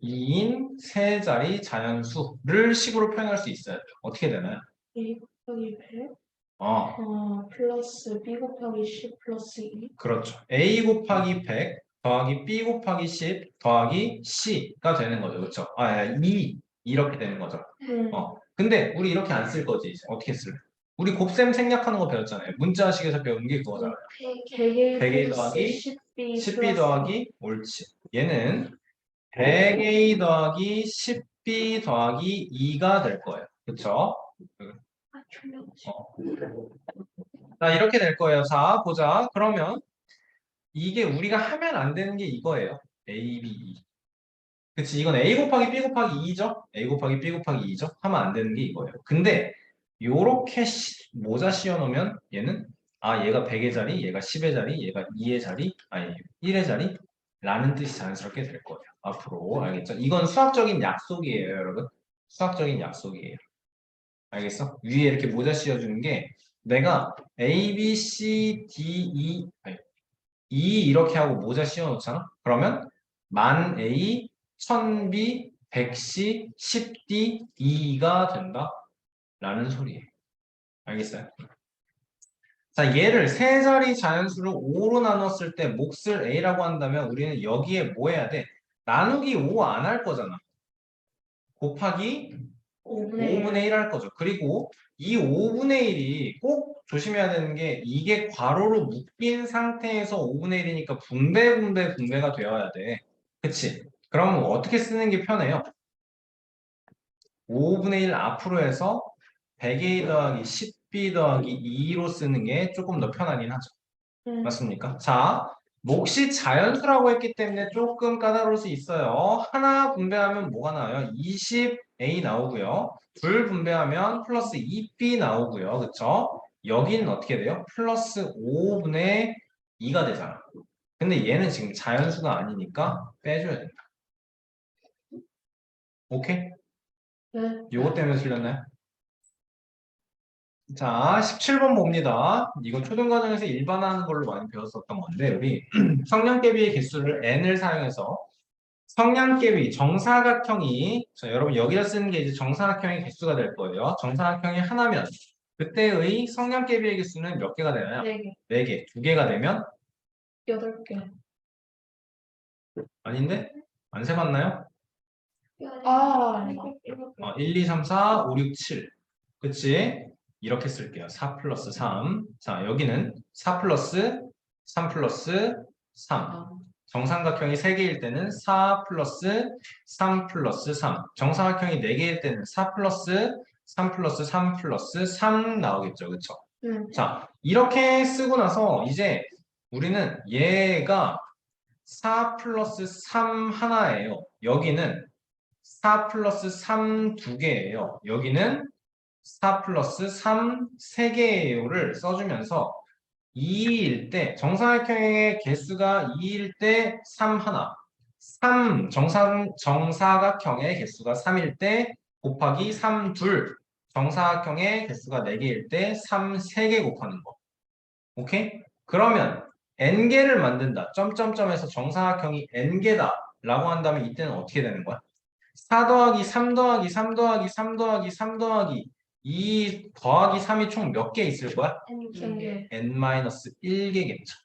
2인 세 자리 자연수를 식으로 표현할 수 있어야 돼요. 어떻게 되나요? A 곱하기 100 어, 플러스 B 곱하기 10 플러스 2 그렇죠. A 곱하기 100 더하기 B 곱하기 10 더하기 C가 되는 거죠. 그렇죠? 2 이렇게 되는 거죠. 근데 우리 이렇게 안 쓸 거지. 이제. 어떻게 쓸래? 우리 곱셈 생략하는 거 배웠잖아요. 문자식에서 배운 게 그거잖아요. 100A 100A 플러스 더하기 10B 10B 더하기 옳지. 얘는 100A 더하기 10B 더하기 2가 될 거예요. 그렇죠? 자, 이렇게 될 거예요. 자, 보자. 그러면 이게 우리가 하면 안 되는 게 이거예요. A, B, E. 그치? 이건 A 곱하기 B 곱하기 2죠? A 곱하기 B 곱하기 2죠? 하면 안 되는 게 이거예요. 근데 요렇게 모자 씌워놓으면 얘는 얘가 100의 자리, 얘가 10의 자리, 얘가 2의 자리, 아니 1의 자리 라는 뜻이 자연스럽게 될 거예요. 앞으로 알겠죠? 이건 수학적인 약속이에요, 여러분. 수학적인 약속이에요. 알겠어? 위에 이렇게 모자 씌워주는 게 내가 A, B, C, D, E, 아니, 2 이렇게 하고 모자 씌워 놓잖아? 그러면 만 A, 1000B, 100C, 10D, 2가 된다? 라는 소리예요. 알겠어요? 자, 얘를 세 자리 자연수를 5로 나눴을 때 몫을 A라고 한다면 우리는 여기에 뭐 해야 돼? 나누기 5 안 할 거잖아. 곱하기 5분의 1 할 거죠. 그리고 이 5분의 1이 꼭 조심해야 되는 게 이게 괄호로 묶인 상태에서 5분의 1이니까 분배가 되어야 돼. 그치? 그럼 어떻게 쓰는 게 편해요? 5분의 1 앞으로 해서 100a 더하기 10b 더하기 2로 쓰는 게 조금 더 편하긴 하죠. 맞습니까? 자, 몫이 자연수라고 했기 때문에 조금 까다로울 수 있어요. 하나 분배하면 뭐가 나와요? 20a 나오고요. 둘 분배하면 플러스 2b 나오고요. 그쵸? 여기는 어떻게 돼요? 플러스 5분의 2가 되잖아. 근데 얘는 지금 자연수가 아니니까 빼줘야 된다. 오케이? 네. 요거 때문에 틀렸나요? 자, 17번 봅니다. 이거 초등과정에서 일반화하는 걸로 많이 배웠었던 건데, 우리 성량계비의 개수를 n을 사용해서 성량계비 정사각형이, 자, 여러분 여기다 쓰는 게 이제 정사각형의 개수가 될 거예요. 정사각형이 하나면 그때의 성량계비의 개수는 몇 개가 되나요? 4개. 4개. 2개가 되면 8개. 아닌데? 안 세봤나요? 아, 1, 2, 3, 4, 5, 6, 7. 그치? 이렇게 쓸게요. 4 플러스 3. 자, 여기는 4 플러스 3 플러스 3. 정삼각형이 3개일 때는 4 플러스 3 플러스 3. 정사각형이 4개일 때는 4 플러스 3 플러스 3 플러스 3 나오겠죠. 그쵸? 자, 이렇게 쓰고 나서 이제 우리는 얘가 4 플러스 3 하나예요. 여기는 4 플러스 3 2개예요. 여기는 4 플러스 3 3개예요를 써주면서 2일 때 정사각형의 개수가 2일 때 3 하나 3 정사각형의 개수가 3일 때 곱하기 3 둘 정사각형의 개수가 4개일 때 3 3개 곱하는 거. 오케이? 그러면 n개를 만든다. 점점점에서 정사각형이 n개다 라고 한다면 이때는 어떻게 되는 거야? 4 더하기 3 더하기 3 더하기 3 더하기 3 더하기 2 더하기 3이 총 몇 개 있을 거야? N개. n-1개겠죠.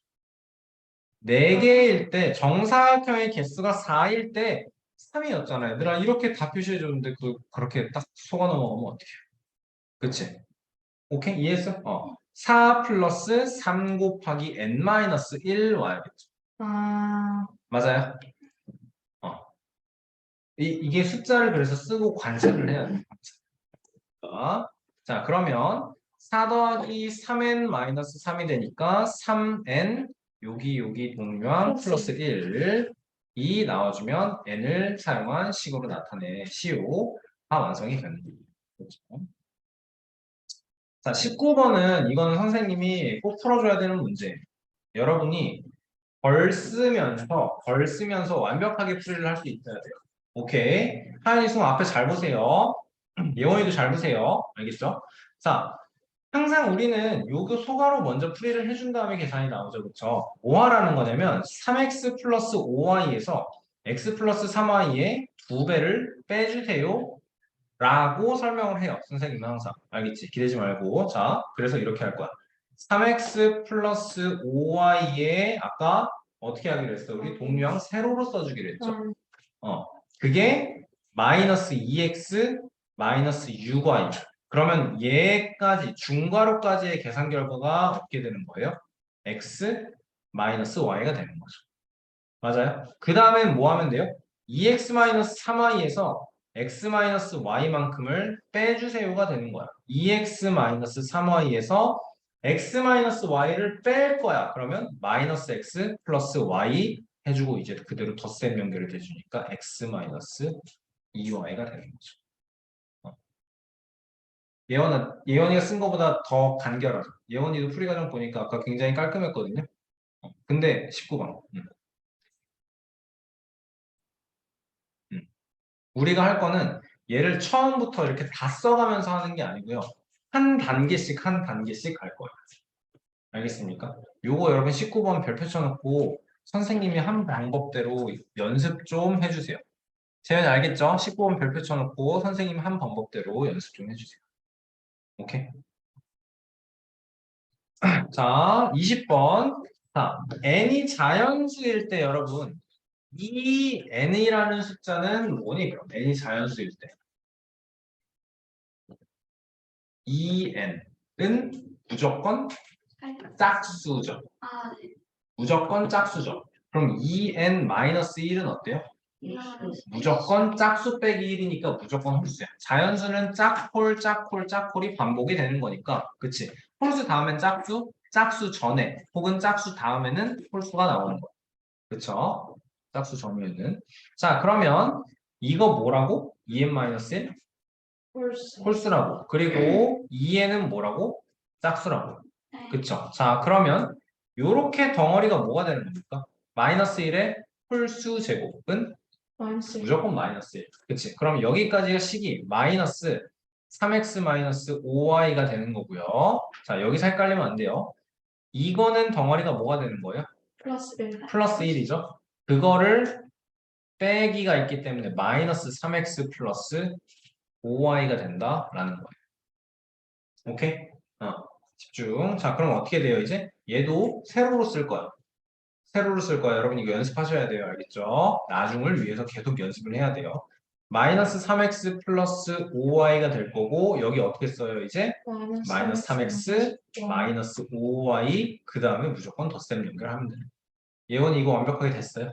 4개일 때 정사각형의 개수가 4일 때 3이었잖아요. 얘들아 이렇게 다 표시해 줬는데 그렇게 딱 속아 넘어가면 어떡해. 그치? 오케이? 이해했어? 4 플러스 3 곱하기 n-1 와야겠죠. 아, 맞아요? 어. 이게 숫자를 그래서 쓰고 관찰을 해야 돼. 자, 그러면 4 더하기 3n-3이 되니까 3n 여기 동류항 플러스 1이 나와주면 n을 사용한 식으로 나타내 CO가 완성이 되는 거예요. 그렇죠? 자, 19번은 이거는 선생님이 꼭 풀어줘야 되는 문제예요. 여러분이 벌 쓰면서 완벽하게 풀이를 할 수 있어야 돼요. 오케이. 하연이 수 앞에 잘 보세요. 예원이도 잘 보세요. 알겠죠? 자, 항상 우리는 요거 소가로 먼저 풀이를 해준 다음에 계산이 나오죠. 그쵸? 뭐하라는 거냐면 3x 플러스 5y에서 x 플러스 3y의 2배를 빼주세요. 라고 설명을 해요. 선생님은 항상. 알겠지? 기대지 말고. 자, 그래서 이렇게 할 거야. 3x 플러스 5y에 아까 어떻게 하기로 했어? 우리 동류항 세로로 써주기로 했죠. 그게 마이너스 2x 마이너스 6y. 그러면 얘까지 중괄호까지의 계산 결과가 어떻게 되는 거예요? x 마이너스 y가 되는 거죠. 맞아요? 그 다음엔 뭐 하면 돼요? 2x 마이너스 3y에서 x 마이너스 y만큼을 빼주세요가 되는 거야. 2x 마이너스 3y에서 x 마이너스 y를 뺄 거야. 그러면 마이너스 x 플러스 y 해주고 이제 그대로 덧셈 연결이 돼주니까 x 마이너스 2y가 되는 거죠. 예원이가 쓴 거보다 더 간결하죠. 예원이도 풀이 과정 보니까 아까 굉장히 깔끔했거든요. 근데 19번. 우리가 할 거는 얘를 처음부터 이렇게 다 써가면서 하는 게 아니고요. 한 단계씩 할 거예요. 알겠습니까? 요거 여러분 19번 별표 쳐놓고 선생님이 한 방법대로 연습 좀 해주세요. 재현이 알겠죠? 19번 별표 쳐놓고 선생님 한 방법대로 연습 좀 해주세요. 오케이? 자, 20번. 자, n이 자연수일 때 여러분 이 n이라는 숫자는 뭐니? 그럼 n이 자연수일 때 이 n은 무조건 짝수죠. 무조건 짝수죠. 그럼 2n-1은 어때요? 무조건 짝수 빼기 1이니까 무조건 홀수야. 자연수는 짝홀, 짝홀, 짝홀이 반복이 되는 거니까. 그치? 홀수 다음엔 짝수, 짝수 전에 혹은 짝수 다음에는 홀수가 나오는 거야. 그쵸? 짝수 전후에는. 자, 그러면 이거 뭐라고? 2n-1? 홀수. 홀수라고. 그리고 2n은 뭐라고? 짝수라고. 그쵸? 자, 그러면 요렇게 덩어리가 뭐가 되는 겁니까? 마이너스 1의 홀수 제곱은 마이너스 무조건 마이너스 1. 그치? 그럼 여기까지가 식이 마이너스 3x 마이너스 5y가 되는 거고요. 자, 여기서 헷갈리면 안 돼요. 이거는 덩어리가 뭐가 되는 거예요? 플러스 1. 플러스 1이죠. 그거를 빼기가 있기 때문에 마이너스 3x 플러스 5y가 된다라는 거예요. 오케이? 집중. 자, 그럼 어떻게 돼요, 이제? 얘도 세로로 쓸 거야. 세로로 쓸 거야. 여러분 이거 연습하셔야 돼요. 알겠죠? 나중을 위해서 계속 연습을 해야 돼요. 마이너스 3x 플러스 5y가 될 거고 여기 어떻게 써요, 이제? 마이너스 3x 마이너스 5y 그 다음에 무조건 덧셈 연결하면 돼요. 예원이 이거 완벽하게 됐어요?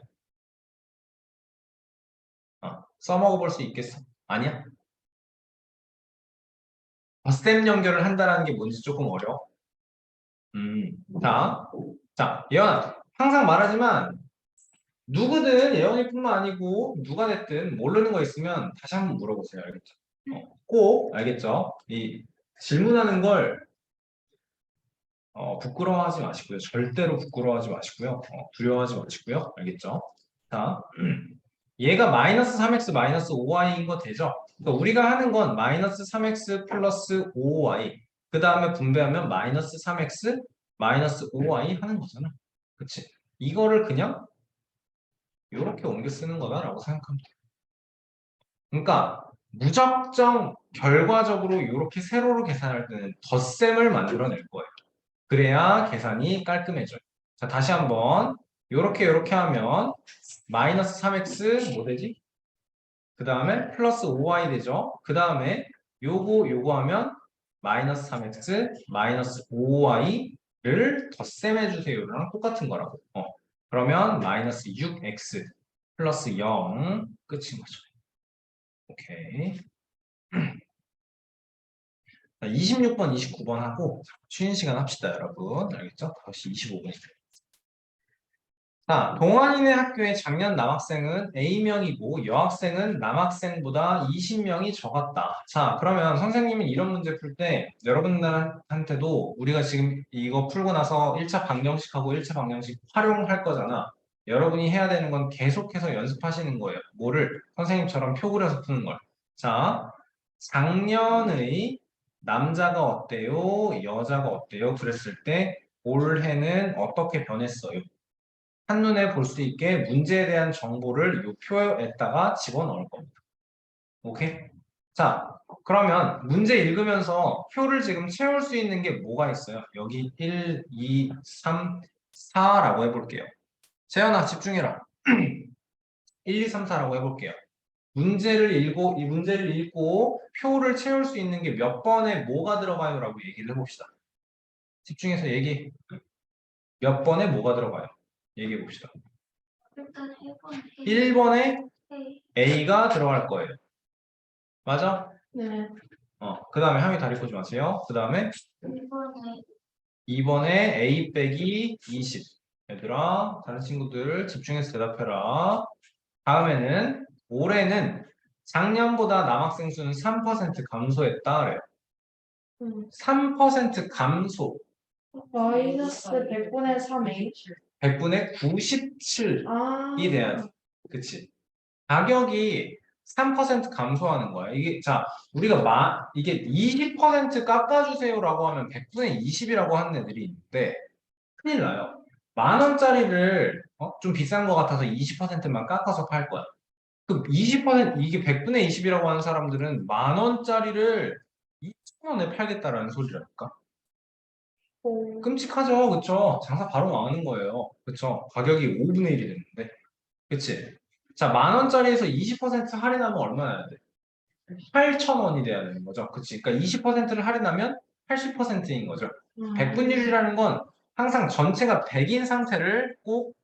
써먹어 볼 수 있겠어? 아니야? 덧셈 연결을 한다는 게 뭔지 조금 어려워. 자, 예원아, 항상 말하지만 누구든 예원이뿐만 아니고 누가 됐든 모르는 거 있으면 다시 한번 물어보세요. 알겠죠? 꼭 알겠죠? 이 질문하는 걸 부끄러워하지 마시고요. 절대로 부끄러워하지 마시고요. 두려워하지 마시고요. 알겠죠? 자, 얘가 마이너스 3x 마이너스 5y인 거 되죠? 그러니까 우리가 하는 건 마이너스 3x 플러스 5y 그 다음에 분배하면 마이너스 3x 마이너스 5y 하는 거잖아. 그치? 이거를 그냥 이렇게 옮겨 쓰는 거다라고 생각하면 돼요. 그러니까 무작정 결과적으로 이렇게 세로로 계산할 때는 덧셈을 만들어낼 거예요. 그래야 계산이 깔끔해져요. 자, 다시 한번 이렇게 하면 마이너스 3x 뭐 되지? 그 다음에 플러스 5y 되죠? 그 다음에 요거 하면 마이너스 3x 마이너스 5y를 덧셈해 주세요랑 똑같은 거라고. 그러면 마이너스 6x 플러스 0 끝인 거죠. 오케이. 26번, 29번 하고 쉬는 시간 합시다, 여러분. 알겠죠? 다시 25분이죠. 자, 동아인의 학교에 작년 남학생은 A명이고 여학생은 남학생보다 20명이 적었다. 자, 그러면 선생님이 이런 문제 풀 때 여러분들한테도 우리가 지금 이거 풀고 나서 1차 방정식하고 1차 방정식 활용할 거잖아. 여러분이 해야 되는 건 계속해서 연습하시는 거예요. 뭐를? 선생님처럼 표 그려서 푸는 걸. 자, 작년의 남자가 어때요? 여자가 어때요? 그랬을 때 올해는 어떻게 변했어요? 한눈에 볼 수 있게 문제에 대한 정보를 이 표에다가 집어넣을 겁니다. 오케이? 자, 그러면 문제 읽으면서 표를 지금 채울 수 있는 게 뭐가 있어요? 여기 1, 2, 3, 4라고 해볼게요. 재현아, 집중해라. 1, 2, 3, 4라고 해볼게요. 이 문제를 읽고 표를 채울 수 있는 게 몇 번에 뭐가 들어가요? 라고 얘기를 해봅시다. 집중해서 얘기. 몇 번에 뭐가 들어가요? 얘기해 봅시다. 일단 1번에 A. A가 들어갈 거예요. 맞아? 네. 그 다음에 함이 다리 꼬지 마세요. 그 다음에 1번에 2번에 A 빼기 20. 얘들아, 다른 친구들 집중해서 대답해라. 다음에는 올해는 작년보다 남학생 수는 3% 감소했다. 그래요. 3% 감소. 마이너스 100분의 3A. 100분의 97이 돼야지. 그치? 가격이 3% 감소하는 거야. 이게, 자, 우리가 이게 20% 깎아주세요라고 하면 100분의 20이라고 하는 애들이 있는데, 큰일 나요. 10,000원짜리를 좀 비싼 거 같아서 20%만 깎아서 팔 거야. 그 20%, 이게 100분의 20이라고 하는 사람들은 10,000원짜리를 2,000원에 팔겠다라는 소리랄까? 오. 끔찍하죠, 그쵸? 장사 바로 망하는 거예요. 그쵸? 가격이 5분의 1이 됐는데. 그치? 자, 10,000원짜리에서 20% 할인하면 얼마나 돼? 8,000원이 돼야 되는 거죠. 그치? 그러니까 20%를 할인하면 80%인 거죠. 100분율이라는 건 항상 전체가 100인 상태를 꼭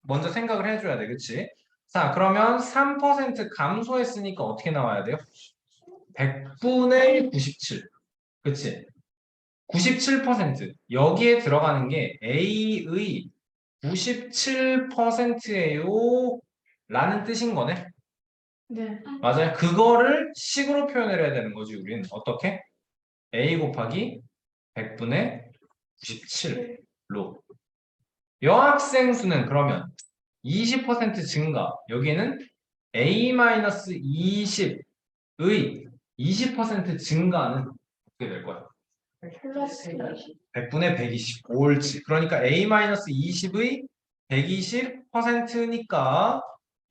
먼저 생각을 해줘야 돼. 그치? 자, 그러면 3% 감소했으니까 어떻게 나와야 돼요? 100분의 97. 그치? 97%. 여기에 들어가는 게 A의 97%예요. 라는 뜻인 거네. 네. 맞아요. 그거를 식으로 표현을 해야 되는 거지, 우리는. 어떻게? A 곱하기 100분의 97로. 여학생 수는 그러면 20% 증가. 여기는 A-20의 20% 증가는 어떻게 될 거야? 플러스 100분의 120. 옳지. 그러니까 A-20의 120%니까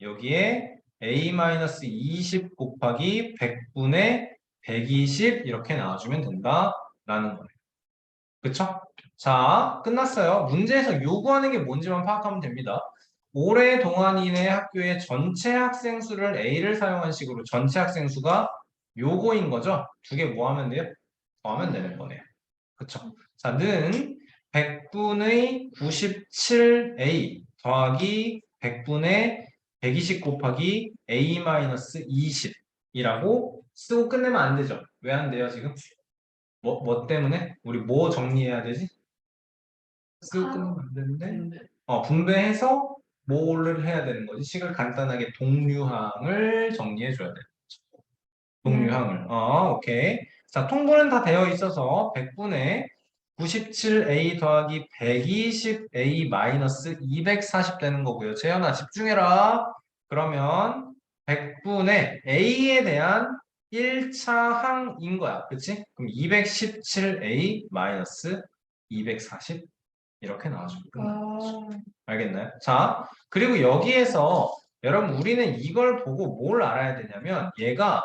여기에 A-20 곱하기 100분의 120 이렇게 나와주면 된다라는 거예요. 그쵸? 자, 끝났어요. 문제에서 요구하는 게 뭔지만 파악하면 됩니다. 올해 동안인의 학교의 전체 학생 수를 A를 사용한 식으로 전체 학생 수가 요거인 거죠? 두 개 뭐 하면 돼요? 더하면 되는 거네요. 그쵸? 자, 는 100분의 97A 더하기 100분의 120 곱하기 A-20이라고 쓰고 끝내면 안 되죠? 왜 안 돼요, 지금? 뭐 때문에? 우리 뭐 정리해야 되지? 쓰고 끝내면 안 되는데? 분배해서 뭐를 해야 되는 거지? 식을 간단하게 동류항을 정리해 줘야 돼. 동류항을. 오케이. 자, 통분은 다 되어 있어서 100분의 97A 더하기 120A 마이너스 240 되는 거고요. 재현아, 집중해라. 그러면 100분의 A에 대한 1차 항인 거야. 그치? 그럼 217A 마이너스 240 이렇게 나와주면 끝나. 알겠나요? 자, 그리고 여기에서 여러분 우리는 이걸 보고 뭘 알아야 되냐면 얘가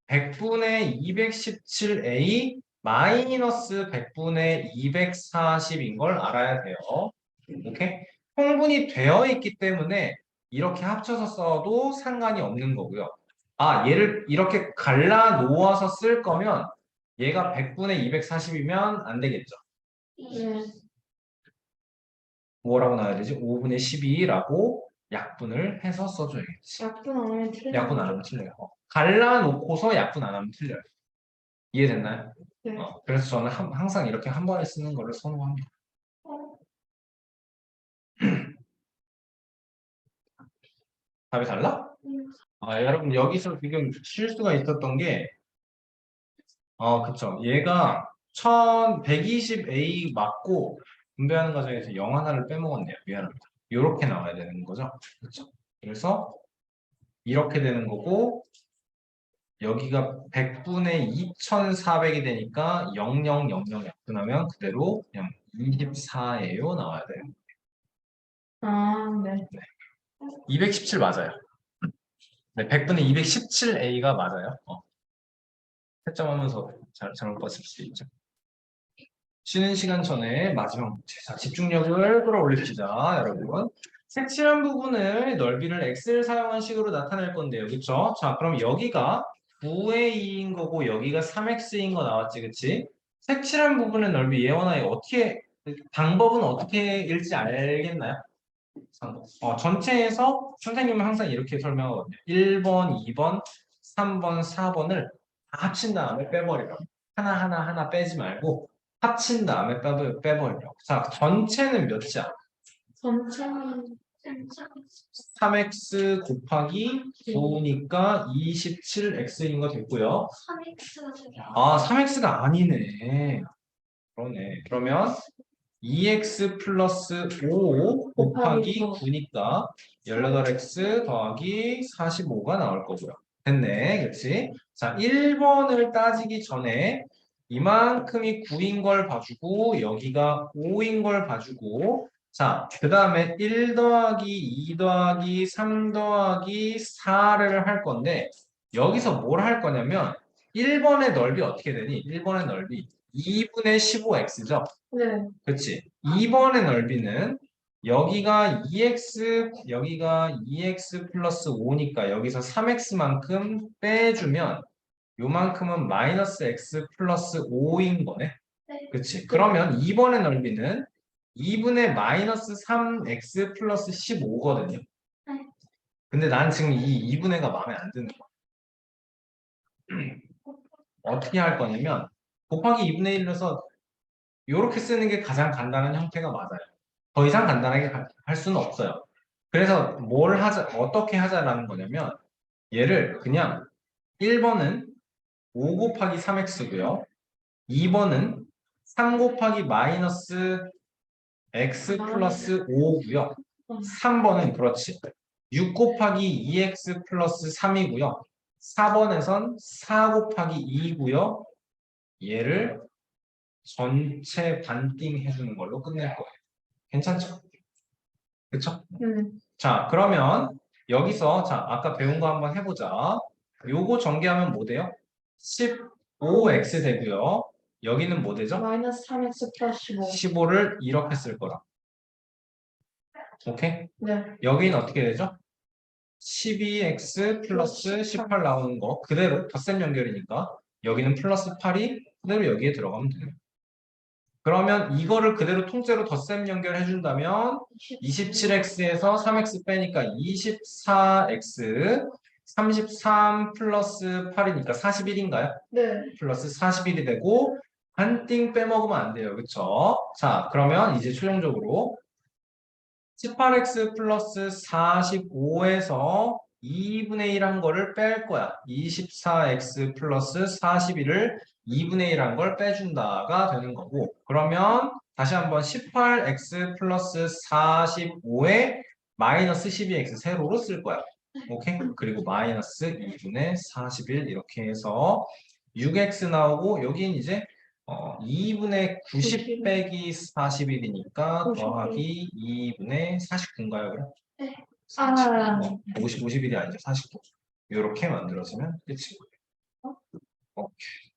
100분의 217A 마이너스 100분의 240인 걸 알아야 돼요. 오케이? 통분이 되어 있기 때문에 이렇게 합쳐서 써도 상관이 없는 거고요. 아, 얘를 이렇게 갈라 놓아서 쓸 거면 얘가 100분의 240이면 안 되겠죠. 네. 뭐라고 나와야 되지? 5분의 12라고 약분을 해서 써줘야겠지. 약분 안 하면 틀려. 약분 안 하면 틀려요. 갈라놓고서 약분 안 하면 틀려요. 이해됐나요? 네. 그래서 저는 항상 이렇게 한 번에 쓰는 거를 선호합니다. 답이 달라? 여러분 여기서 지금 실수가 있었던 게 그쵸. 얘가 1120A 맞고 분배하는 과정에서 0 하나를 빼먹었네요. 미안합니다. 이렇게 나와야 되는 거죠. 그쵸. 그래서 이렇게 되는 거고 여기가 100분의 2400이 되니까 0000 약분하면 그대로 그냥 24예요 나와야 돼요. 네. 217 맞아요. 네, 100분의 217A가 맞아요. 채점하면서 잘못 봤을 수도 있죠. 쉬는 시간 전에 마지막 문제. 자, 집중력을 끌어올립시다, 여러분. 색칠한 부분을 넓이를 x를 사용한 식으로 나타낼 건데요. 그쵸? 자, 그럼 여기가 9의 2인 거고 여기가 3x인 거 나왔지, 그치? 색칠한 부분의 넓이 예원아에 어떻게 방법은 어떻게 읽지 알겠나요? 전체에서 선생님은 항상 이렇게 설명하거든요. 1번, 2번, 3번, 4번을 다 합친 다음에 빼버리라고. 하나 빼지 말고 합친 다음에 빼버리라고. 자, 전체는 몇 자? 전체는 3x 곱하기 9니까 27x인 거 됐고요. 3x가 되게 3x가 아니네. 그러네. 그러면 2x 플러스 5 곱하기 9니까 18x 더하기 45가 나올 거고요. 됐네. 그렇지? 자, 1번을 따지기 전에 이만큼이 9인 걸 봐주고 여기가 5인 걸 봐주고 자, 그 다음에 1 더하기 2 더하기 3 더하기 4를 할 건데 여기서 뭘 할 거냐면 1번의 넓이 어떻게 되니? 1번의 넓이 2분의 15x죠? 네. 그치? 2번의 넓이는 여기가 2x 플러스 5니까 여기서 3x만큼 빼주면 요만큼은 마이너스 x 플러스 5인 거네. 네. 그치? 그러면 2번의 넓이는 2분의 마이너스 3x 플러스 15거든요. 네. 근데 난 지금 이 2분의가 마음에 안 드는 거야. 어떻게 할 거냐면 곱하기 2분의 1을 이렇게 쓰는 게 가장 간단한 형태가 맞아요. 더 이상 간단하게 할 수는 없어요. 그래서 어떻게 하자라는 거냐면 얘를 그냥 1번은 5 곱하기 3x고요. 2번은 3 곱하기 마이너스 x 플러스 5고요. 3번은 그렇지. 6 곱하기 2x 플러스 3이고요. 4번에선 4 곱하기 2고요. 얘를 전체 반띵 해주는 걸로 끝낼 거예요. 괜찮죠? 그쵸? 자, 그러면 여기서 자 아까 배운 거 한번 해보자. 요거 전개하면 뭐 돼요? 15x 되고요. 여기는 뭐 되죠? 마이너스 3x 플러스 15. 15를 이렇게 쓸 거라. 오케이? 네. 여기는 어떻게 되죠? 12x 플러스 18 나오는 거 그대로 덧셈 연결이니까 여기는 플러스 8이 그대로 여기에 들어가면 돼요. 그러면 이거를 그대로 통째로 덧셈 연결해 준다면 27x에서 3x 빼니까 24x 33 플러스 8이니까 41인가요? 네. 플러스 41이 되고 한 띵 빼먹으면 안 돼요. 그쵸? 자, 그러면 이제 최종적으로 18x 플러스 45에서 2분의 1 한 거를 뺄 거야. 24x 플러스 41을 2분의 1 한 걸 빼준다가 되는 거고 그러면 다시 한번 18x 플러스 45에 마이너스 12x 세로로 쓸 거야. 오케이? 그리고 마이너스 2분의 41 이렇게 해서 6x 나오고 여긴 이제 2분의 90 빼기 41이니까 더하기 2분의 49인가요, 그럼? 네. 50, 51이 아니죠, 49. 이렇게 만들어지면 끝이고요. 오케이.